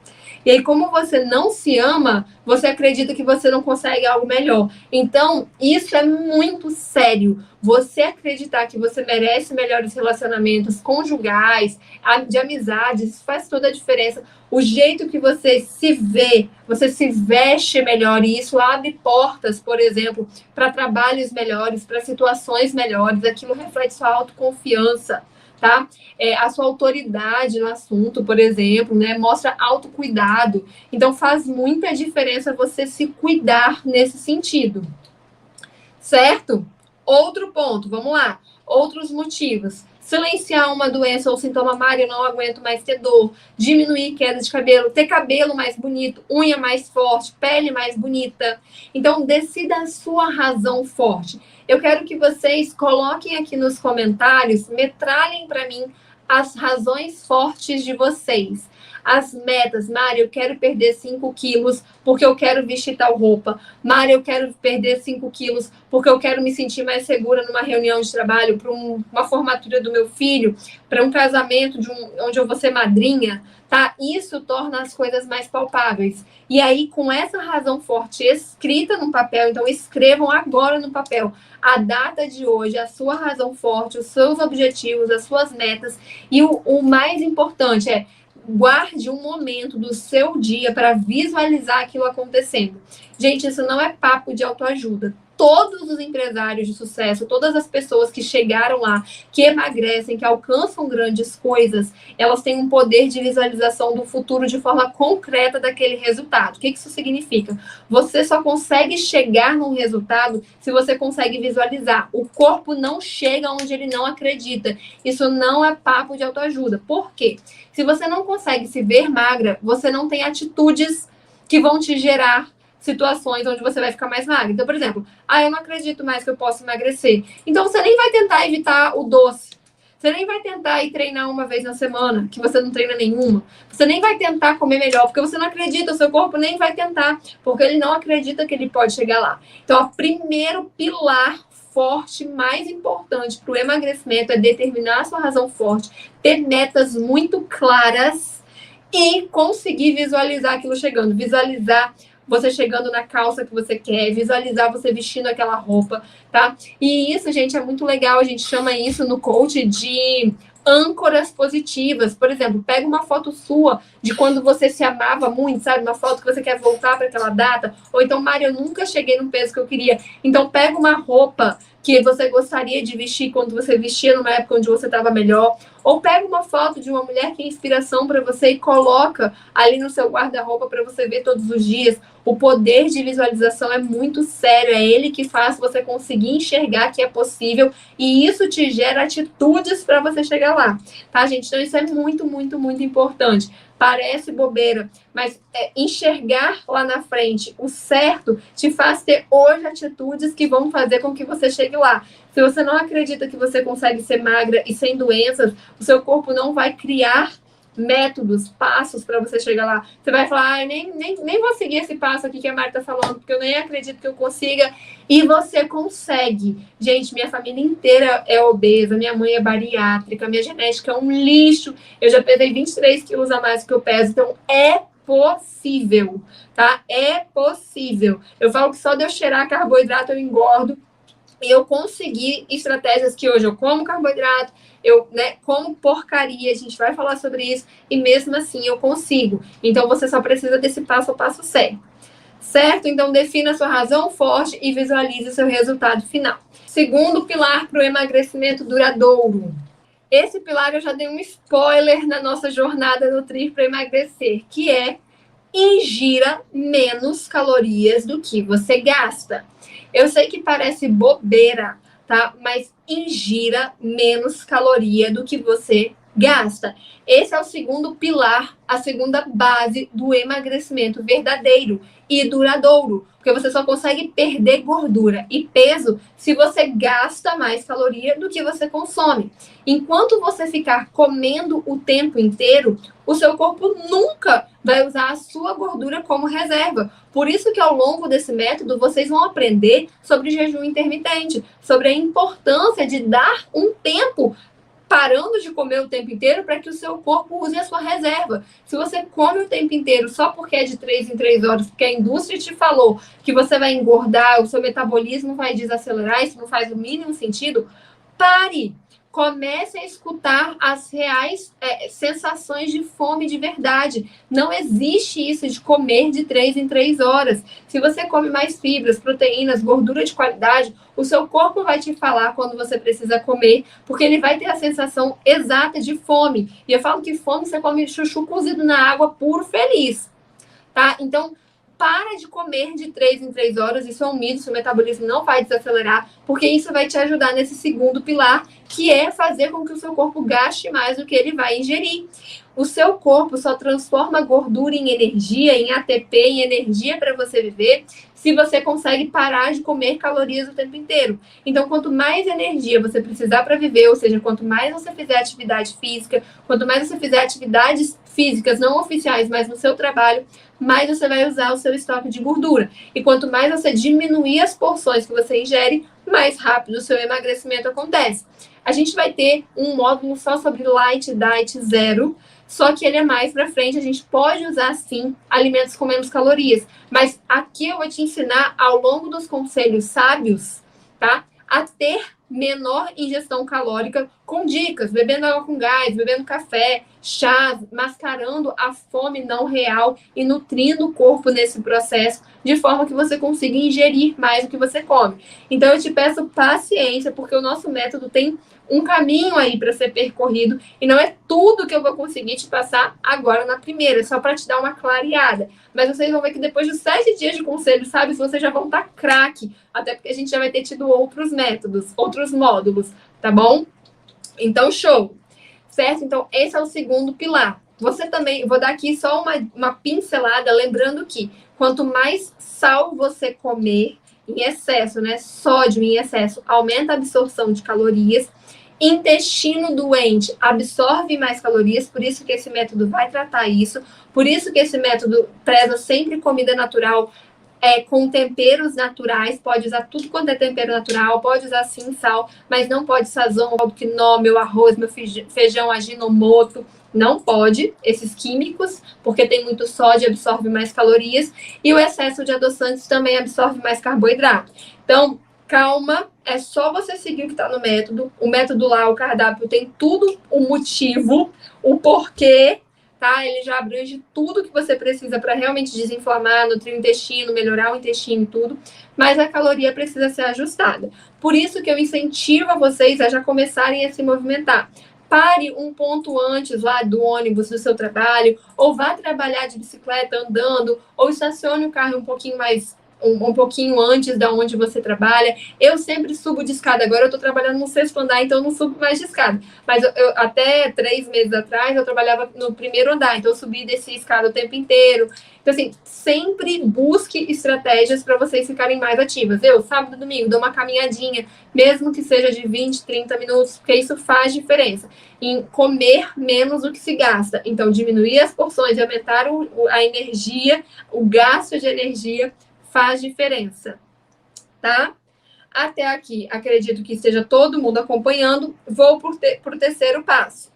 E aí, como você não se ama, você acredita que você não consegue algo melhor. Então, isso é muito sério. Você acreditar que você merece melhores relacionamentos conjugais, de amizades, isso faz toda a diferença. O jeito que você se vê, você se veste melhor, e isso abre portas, por exemplo, para trabalhos melhores, para situações melhores. Aquilo reflete sua autoconfiança. Tá? A sua autoridade no assunto, por exemplo, né? Mostra autocuidado. Então, faz muita diferença você se cuidar nesse sentido. Certo? Outro ponto, vamos lá. Outros motivos. Silenciar uma doença ou sintoma, Mari, eu não aguento mais ter dor. Diminuir queda de cabelo. Ter cabelo mais bonito. Unha mais forte. Pele mais bonita. Então, decida a sua razão forte. Eu quero que vocês coloquem aqui nos comentários, metralhem para mim as razões fortes de vocês. As metas. Mari, eu quero perder 5 quilos porque eu quero vestir tal roupa. Mari, eu quero perder 5 quilos porque eu quero me sentir mais segura numa reunião de trabalho, para uma formatura do meu filho, para um casamento onde eu vou ser madrinha. Tá? Isso torna as coisas mais palpáveis. E aí, com essa razão forte escrita no papel, então escrevam agora no papel a data de hoje, a sua razão forte, os seus objetivos, as suas metas. E o mais importante é guarde um momento do seu dia para visualizar aquilo acontecendo. Gente, isso não é papo de autoajuda. Todos os empresários de sucesso, todas as pessoas que chegaram lá, que emagrecem, que alcançam grandes coisas, elas têm um poder de visualização do futuro de forma concreta daquele resultado. O que isso significa? Você só consegue chegar num resultado se você consegue visualizar. O corpo não chega onde ele não acredita. Isso não é papo de autoajuda. Por quê? Se você não consegue se ver magra, você não tem atitudes que vão te gerar situações onde você vai ficar mais magra. Então, por exemplo, eu não acredito mais que eu posso emagrecer. Então, você nem vai tentar evitar o doce. Você nem vai tentar ir treinar uma vez na semana, que você não treina nenhuma. Você nem vai tentar comer melhor, porque você não acredita, o seu corpo nem vai tentar, porque ele não acredita que ele pode chegar lá. Então, o primeiro pilar forte, mais importante para o emagrecimento é determinar a sua razão forte, ter metas muito claras e conseguir visualizar aquilo chegando. Visualizar você chegando na calça que você quer, visualizar você vestindo aquela roupa, tá? E isso, gente, é muito legal. A gente chama isso no coach de âncoras positivas. Por exemplo, pega uma foto sua de quando você se amava muito, sabe? Uma foto que você quer voltar para aquela data. Ou então, Mari, eu nunca cheguei no peso que eu queria. Então, pega uma roupa que você gostaria de vestir quando você vestia numa época onde você estava melhor. Ou pega uma foto de uma mulher que é inspiração para você e coloca ali no seu guarda-roupa para você ver todos os dias. O poder de visualização é muito sério, é ele que faz você conseguir enxergar que é possível e isso te gera atitudes para você chegar lá, tá, gente? Então isso é muito, muito, muito importante. Parece bobeira, mas enxergar lá na frente o certo te faz ter hoje atitudes que vão fazer com que você chegue lá. Se você não acredita que você consegue ser magra e sem doenças, o seu corpo não vai criar métodos, passos para você chegar lá. Você vai falar, nem vou seguir esse passo aqui que a Mari tá falando, porque eu nem acredito que eu consiga. E você consegue. Gente, minha família inteira é obesa, minha mãe é bariátrica, minha genética é um lixo. Eu já pesei 23 quilos a mais do que eu peso, então é possível, tá? É possível. Eu falo que só de eu cheirar carboidrato eu engordo. E eu consegui estratégias que hoje eu como carboidrato, eu como porcaria, a gente vai falar sobre isso, e mesmo assim eu consigo. Então você só precisa desse passo a passo certo. Certo? Então defina a sua razão forte e visualize o seu resultado final. Segundo pilar para o emagrecimento duradouro. Esse pilar eu já dei um spoiler na nossa jornada Nutrir para emagrecer, que é ingira menos calorias do que você gasta. Eu sei que parece bobeira, tá? Mas ingira menos caloria do que você gasta. Esse é o segundo pilar, a segunda base do emagrecimento verdadeiro e duradouro. Porque você só consegue perder gordura e peso se você gasta mais caloria do que você consome. Enquanto você ficar comendo o tempo inteiro, o seu corpo nunca vai usar a sua gordura como reserva. Por isso que ao longo desse método, vocês vão aprender sobre jejum intermitente, sobre a importância de dar um tempo parando de comer o tempo inteiro para que o seu corpo use a sua reserva. Se você come o tempo inteiro só porque é de 3 em 3 horas, porque a indústria te falou que você vai engordar, o seu metabolismo vai desacelerar, isso não faz o mínimo sentido, pare! Comece a escutar as reais sensações de fome de verdade. Não existe isso de comer de 3 em 3 horas. Se você come mais fibras, proteínas, gordura de qualidade, o seu corpo vai te falar quando você precisa comer, porque ele vai ter a sensação exata de fome. E eu falo que fome você come chuchu cozido na água puro feliz, tá? Então, para de comer de 3 em 3 horas, isso é um mito, seu metabolismo não vai desacelerar, porque isso vai te ajudar nesse segundo pilar, que é fazer com que o seu corpo gaste mais do que ele vai ingerir. O seu corpo só transforma gordura em energia, em ATP, em energia para você viver, se você consegue parar de comer calorias o tempo inteiro. Então, quanto mais energia você precisar para viver, ou seja, quanto mais você fizer atividade física, quanto mais você fizer atividades físicas não oficiais, mas no seu trabalho, mais você vai usar o seu estoque de gordura. E quanto mais você diminuir as porções que você ingere, mais rápido o seu emagrecimento acontece. A gente vai ter um módulo só sobre Light Diet Zero, só que ele é mais para frente. A gente pode usar, sim, alimentos com menos calorias. Mas aqui eu vou te ensinar, ao longo dos conselhos sábios, tá? A ter menor ingestão calórica com dicas, bebendo água com gás, bebendo café, chás, mascarando a fome não real e nutrindo o corpo nesse processo, de forma que você consiga ingerir mais do que você come. Então eu te peço paciência, porque o nosso método tem um caminho aí para ser percorrido e não é tudo que eu vou conseguir te passar agora na primeira, só para te dar uma clareada. Mas vocês vão ver que depois de 7 dias de conselho, sabe, vocês já vão estar craque, até porque a gente já vai ter tido outros métodos, outros módulos, tá bom? Então, show! Certo? Então, esse é o segundo pilar. Você também, vou dar aqui só uma pincelada, lembrando que quanto mais sal você comer em excesso, né, sódio em excesso, aumenta a absorção de calorias. Intestino doente absorve mais calorias, por isso que esse método vai tratar isso, por isso que esse método preza sempre comida natural, com temperos naturais, pode usar tudo quanto é tempero natural, pode usar sim sal, mas não pode sazon, quinó, meu arroz, meu feijão aginomoto, não pode, esses químicos, porque tem muito sódio, absorve mais calorias, e o excesso de adoçantes também absorve mais carboidrato. Então, calma, é só você seguir o que está no método. O método lá, o cardápio, tem tudo, o motivo, o porquê, tá? Ele já abrange tudo que você precisa para realmente desinflamar, nutrir o intestino, melhorar o intestino e tudo, mas a caloria precisa ser ajustada. Por isso que eu incentivo a vocês a já começarem a se movimentar. Pare um ponto antes lá do ônibus do seu trabalho, ou vá trabalhar de bicicleta andando, ou estacione o carro um pouquinho antes da onde você trabalha. Eu sempre subo de escada. Agora eu estou trabalhando no 6º andar, então eu não subo mais de escada. Mas eu até 3 meses atrás, eu trabalhava no 1º andar, então eu subi e desci escada o tempo inteiro. Então, assim, sempre busque estratégias para vocês ficarem mais ativas. Eu, sábado e domingo, dou uma caminhadinha, mesmo que seja de 20, 30 minutos, porque isso faz diferença. Em comer menos do que se gasta. Então, diminuir as porções e aumentar a energia, o gasto de energia, faz diferença, tá? Até aqui, acredito que esteja todo mundo acompanhando. Vou para o terceiro passo.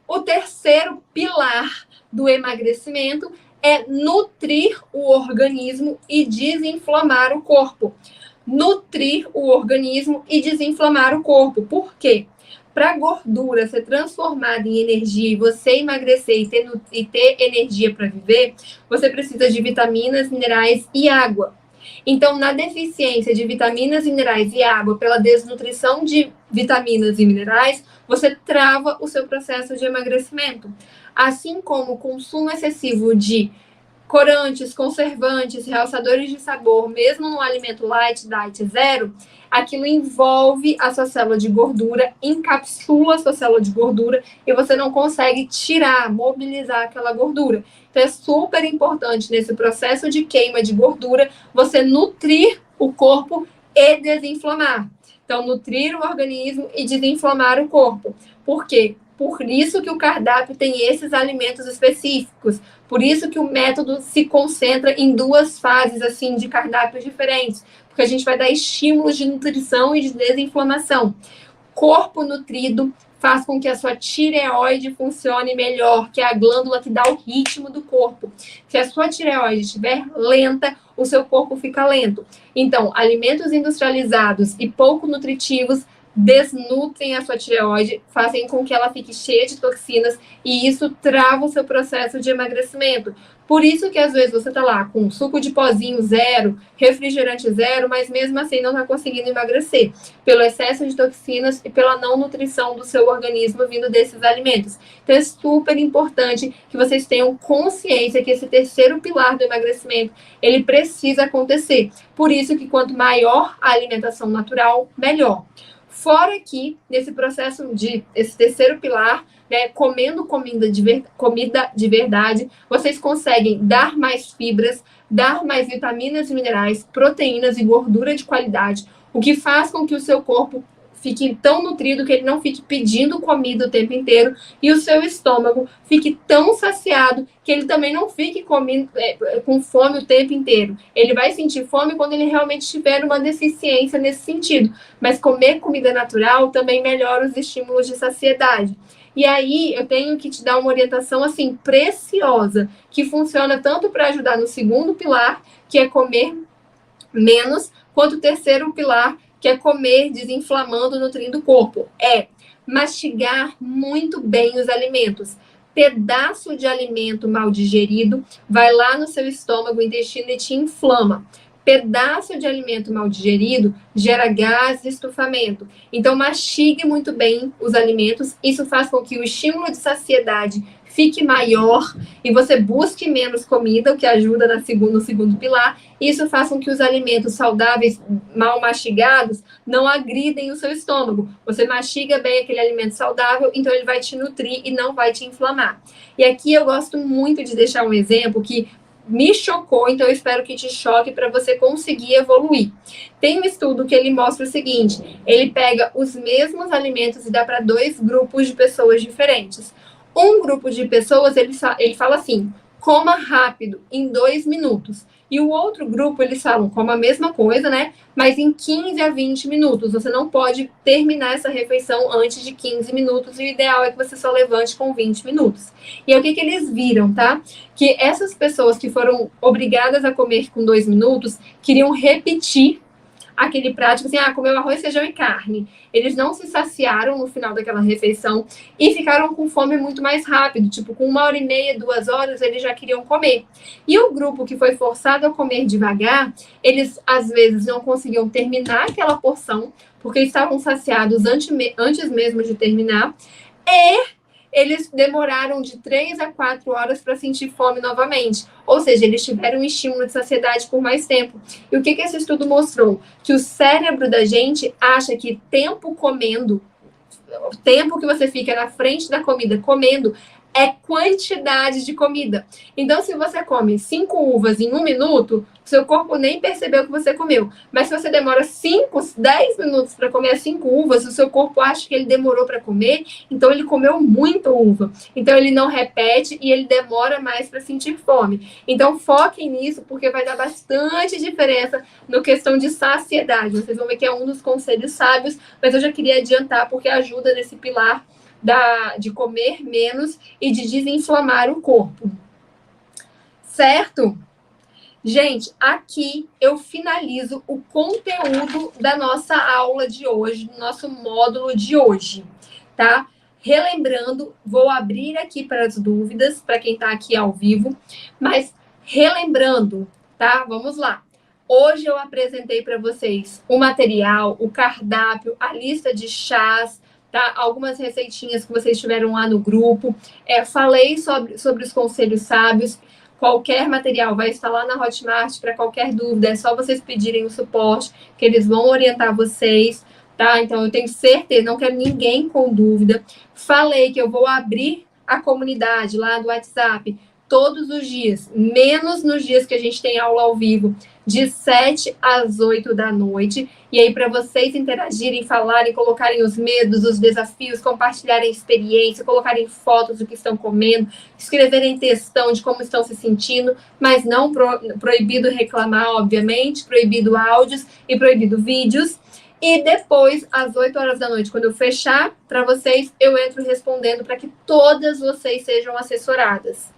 O terceiro pilar do emagrecimento é nutrir o organismo e desinflamar o corpo. Nutrir o organismo e desinflamar o corpo. Por quê? Para a gordura ser transformada em energia e você emagrecer e ter energia para viver, você precisa de vitaminas, minerais e água. Então, na deficiência de vitaminas, minerais e água pela desnutrição de vitaminas e minerais, você trava o seu processo de emagrecimento. Assim como o consumo excessivo de corantes, conservantes, realçadores de sabor, mesmo no alimento light, diet zero, aquilo envolve a sua célula de gordura, encapsula a sua célula de gordura e você não consegue tirar, mobilizar aquela gordura. Então, é super importante nesse processo de queima de gordura você nutrir o corpo e desinflamar. Então, nutrir o organismo e desinflamar o corpo. Por quê? Por isso que o cardápio tem esses alimentos específicos. Por isso que o método se concentra em 2 fases assim de cardápios diferentes, porque a gente vai dar estímulos de nutrição e de desinflamação. Corpo nutrido faz com que a sua tireoide funcione melhor, que é a glândula que dá o ritmo do corpo. Se a sua tireoide estiver lenta, o seu corpo fica lento. Então, alimentos industrializados e pouco nutritivos desnutrem a sua tireoide, fazem com que ela fique cheia de toxinas e isso trava o seu processo de emagrecimento. Por isso que às vezes você tá lá com suco de pozinho zero, refrigerante zero, mas mesmo assim não tá conseguindo emagrecer, pelo excesso de toxinas e pela não nutrição do seu organismo vindo desses alimentos. Então é super importante que vocês tenham consciência que esse terceiro pilar do emagrecimento, ele precisa acontecer. Por isso que quanto maior a alimentação natural, melhor. Fora que, nesse processo esse terceiro pilar, né, comendo comida de verdade, vocês conseguem dar mais fibras, dar mais vitaminas e minerais, proteínas e gordura de qualidade, o que faz com que o seu corpo fique tão nutrido que ele não fique pedindo comida o tempo inteiro e o seu estômago fique tão saciado que ele também não fique com fome o tempo inteiro. Ele vai sentir fome quando ele realmente tiver uma deficiência nesse sentido, mas comer comida natural também melhora os estímulos de saciedade. E aí eu tenho que te dar uma orientação assim preciosa, que funciona tanto para ajudar no segundo pilar, que é comer menos, quanto o terceiro pilar, que é comer desinflamando, nutrindo o corpo. É mastigar muito bem os alimentos. Pedaço de alimento mal digerido vai lá no seu estômago, intestino e te inflama. Pedaço de alimento mal digerido gera gás e estufamento. Então, mastigue muito bem os alimentos. Isso faz com que o estímulo de saciedade fique maior e você busque menos comida, o que ajuda no segundo pilar. Isso faz com que os alimentos saudáveis, mal mastigados, não agridem o seu estômago. Você mastiga bem aquele alimento saudável, então ele vai te nutrir e não vai te inflamar. E aqui eu gosto muito de deixar um exemplo que me chocou, então eu espero que te choque para você conseguir evoluir. Tem um estudo que ele mostra o seguinte, ele pega os mesmos alimentos e dá para 2 grupos de pessoas diferentes. Um grupo de pessoas, ele fala assim, coma rápido, em 2 minutos. E o outro grupo, eles falam, coma a mesma coisa, né? Mas em 15 a 20 minutos. Você não pode terminar essa refeição antes de 15 minutos. E o ideal é que você só levante com 20 minutos. E aí, o que eles viram, tá? Que essas pessoas que foram obrigadas a comer com 2 minutos, queriam repetir aquele prato, assim, comeu arroz, feijão e carne. Eles não se saciaram no final daquela refeição e ficaram com fome muito mais rápido, tipo, com 1h30, 2 horas, eles já queriam comer. E o grupo que foi forçado a comer devagar, eles, às vezes, não conseguiam terminar aquela porção, porque estavam saciados antes mesmo de terminar, e eles demoraram de 3 a 4 horas para sentir fome novamente. Ou seja, eles tiveram um estímulo de saciedade por mais tempo. E o que esse estudo mostrou? Que o cérebro da gente acha que tempo comendo, o tempo que você fica na frente da comida comendo, é quantidade de comida. Então, se você come 5 uvas em 1 minuto, seu corpo nem percebeu que você comeu. Mas se você demora 5, 10 minutos para comer as 5 uvas, o seu corpo acha que ele demorou para comer, então ele comeu muita uva. Então, ele não repete e ele demora mais para sentir fome. Então, foquem nisso, porque vai dar bastante diferença na questão de saciedade. Vocês vão ver que é um dos conselhos sábios, mas eu já queria adiantar, porque ajuda nesse pilar de comer menos e de desinflamar o corpo. Certo? Gente, aqui eu finalizo o conteúdo da nossa aula de hoje, do nosso módulo de hoje, tá? Relembrando, vou abrir aqui para as dúvidas, para quem está aqui ao vivo, mas relembrando, tá? Vamos lá. Hoje eu apresentei para vocês o material, o cardápio, a lista de chás, tá? Algumas receitinhas que vocês tiveram lá no grupo. Falei sobre os conselhos sábios. Qualquer material vai estar lá na Hotmart para qualquer dúvida. É só vocês pedirem o suporte, que eles vão orientar vocês, tá? Então, eu tenho certeza, não quero ninguém com dúvida. Falei que eu vou abrir a comunidade lá do WhatsApp todos os dias, menos nos dias que a gente tem aula ao vivo, de 7 às 8 da noite. E aí, para vocês interagirem, falarem, colocarem os medos, os desafios, compartilharem experiência, colocarem fotos do que estão comendo, escreverem textão de como estão se sentindo, mas não proibido reclamar, obviamente, proibido áudios e proibido vídeos. E depois, às 8 horas da noite, quando eu fechar para vocês, eu entro respondendo para que todas vocês sejam assessoradas.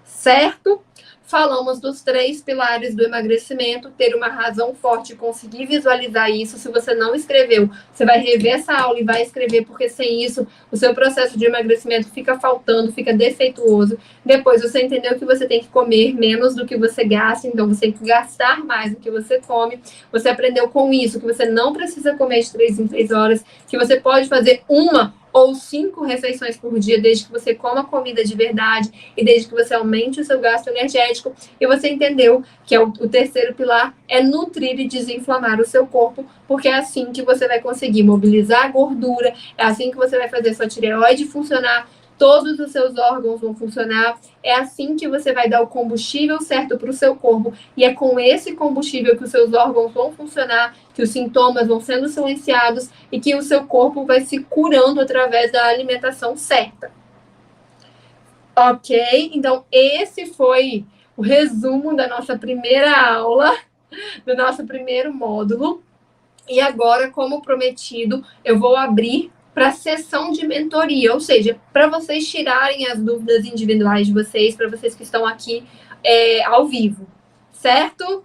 Certo? Falamos dos 3 pilares do emagrecimento, ter uma razão forte e conseguir visualizar isso. Se você não escreveu, você vai rever essa aula e vai escrever, porque sem isso, o seu processo de emagrecimento fica faltando, fica defeituoso. Depois, você entendeu que você tem que comer menos do que você gasta, então você tem que gastar mais do que você come. Você aprendeu com isso, que você não precisa comer de 3 em 3 horas, que você pode fazer 1 ou 5 refeições por dia, desde que você coma comida de verdade e desde que você aumente o seu gasto energético. E você entendeu que o terceiro pilar é nutrir e desinflamar o seu corpo, porque é assim que você vai conseguir mobilizar a gordura, é assim que você vai fazer sua tireoide funcionar, todos os seus órgãos vão funcionar, é assim que você vai dar o combustível certo para o seu corpo, e é com esse combustível que os seus órgãos vão funcionar, que os sintomas vão sendo silenciados e que o seu corpo vai se curando através da alimentação certa. Ok? Então, esse foi o resumo da nossa primeira aula, do nosso primeiro módulo. E agora, como prometido, eu vou abrir para a sessão de mentoria, ou seja, para vocês tirarem as dúvidas individuais de vocês, para vocês que estão aqui ao vivo, certo?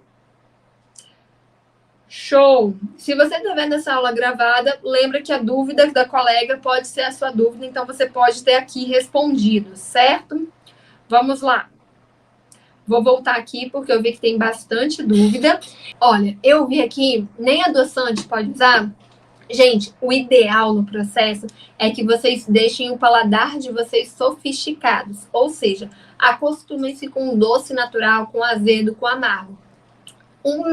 Show! Se você está vendo essa aula gravada, lembra que a dúvida da colega pode ser a sua dúvida, então você pode ter aqui respondido, certo? Vamos lá. Vou voltar aqui porque eu vi que tem bastante dúvida. Olha, eu vi aqui, nem adoçante pode usar. Gente, o ideal no processo é que vocês deixem o paladar de vocês sofisticados. Ou seja, acostumem-se com doce natural, com azedo, com amargo. O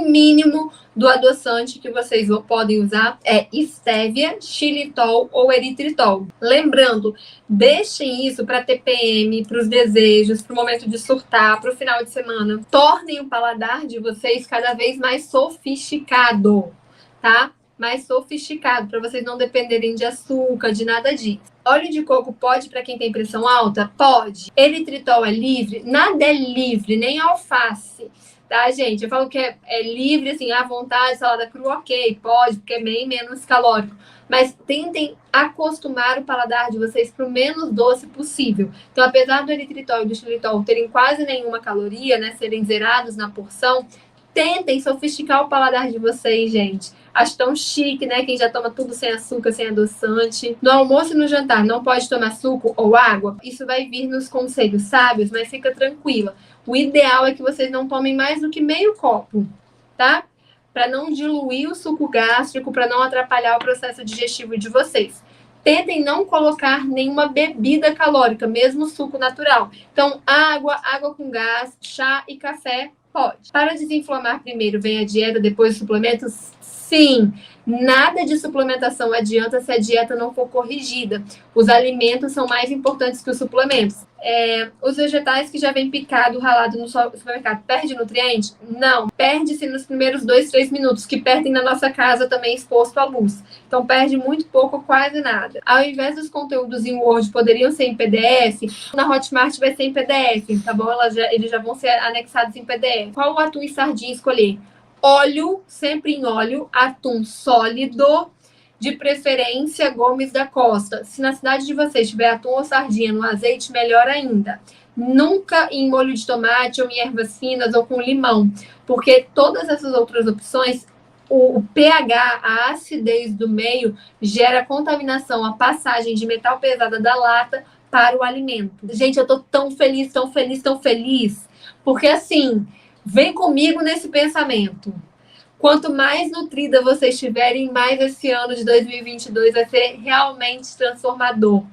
mínimo do adoçante que vocês podem usar é estévia, xilitol ou eritritol. Lembrando, deixem isso para TPM, para os desejos, para o momento de surtar, para o final de semana. Tornem o paladar de vocês cada vez mais sofisticado, tá? Mais sofisticado, para vocês não dependerem de açúcar, de nada disso. Óleo de coco pode para quem tem pressão alta? Pode. Eritritol é livre? Nada é livre, nem alface. Tá, gente? Eu falo que é livre, assim, à vontade, salada crua, ok, pode, porque é bem menos calórico. Mas tentem acostumar o paladar de vocês para o menos doce possível. Então, apesar do eritritol e do xilitol terem quase nenhuma caloria, né, serem zerados na porção, tentem sofisticar o paladar de vocês, gente. Acho tão chique, né? Quem já toma tudo sem açúcar, sem adoçante. No almoço e no jantar não pode tomar suco ou água? Isso vai vir nos conselhos sábios, mas fica tranquila. O ideal é que vocês não tomem mais do que meio copo, tá? Para não diluir o suco gástrico, para não atrapalhar o processo digestivo de vocês. Tentem não colocar nenhuma bebida calórica, mesmo suco natural. Então, água com gás, chá e café, pode. Para desinflamar primeiro vem a dieta, depois os suplementos? Sim, nada de suplementação adianta se a dieta não for corrigida. Os alimentos são mais importantes que os suplementos. Os vegetais que já vem picado, ralado no supermercado, perde nutriente? Não. Perde-se nos primeiros 2, 3 minutos, que perdem na nossa casa também exposto à luz. Então, perde muito pouco, quase nada. Ao invés dos conteúdos em Word poderiam ser em PDF, na Hotmart vai ser em PDF, tá bom? Eles já vão ser anexados em PDF. Qual atum e sardinha escolher? Óleo, sempre em óleo, atum sólido, de preferência Gomes da Costa. Se na cidade de vocês tiver atum ou sardinha no azeite, melhor ainda. Nunca em molho de tomate ou em ervas finas ou com limão, porque todas essas outras opções, o pH, a acidez do meio, gera contaminação, a passagem de metal pesada da lata para o alimento. Gente, eu tô tão feliz, tão feliz, tão feliz, porque assim, vem comigo nesse pensamento. Quanto mais nutrida vocês estiverem, mais esse ano de 2022 vai ser realmente transformador,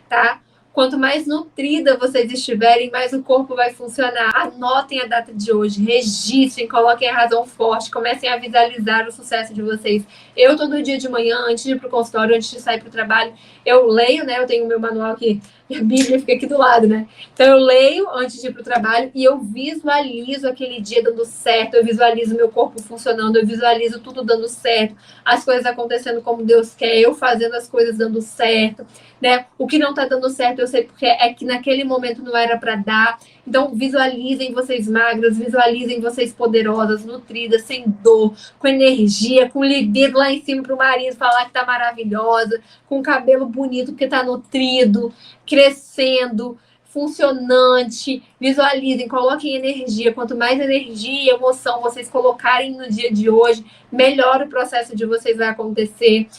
tá? Quanto mais nutrida vocês estiverem, mais o corpo vai funcionar. Anotem a data de hoje, registrem, coloquem a razão forte, comecem a visualizar o sucesso de vocês. Eu, todo dia de manhã, antes de ir para o consultório, antes de sair para o trabalho, eu leio, né? Eu tenho o meu manual aqui, e a Bíblia fica aqui do lado, né? Então, eu leio antes de ir para o trabalho e eu visualizo aquele dia dando certo, eu visualizo meu corpo funcionando, eu visualizo tudo dando certo, as coisas acontecendo como Deus quer, eu fazendo as coisas dando certo, né? O que não está dando certo, eu sei porque é que naquele momento não era para dar. Então, visualizem vocês magras, visualizem vocês poderosas, nutridas, sem dor, com energia, com libido lá em cima para o marido falar que tá maravilhosa, com cabelo bonito porque tá nutrido, crescendo, funcionante. Visualizem, coloquem energia. Quanto mais energia e emoção vocês colocarem no dia de hoje, melhor o processo de vocês vai acontecer.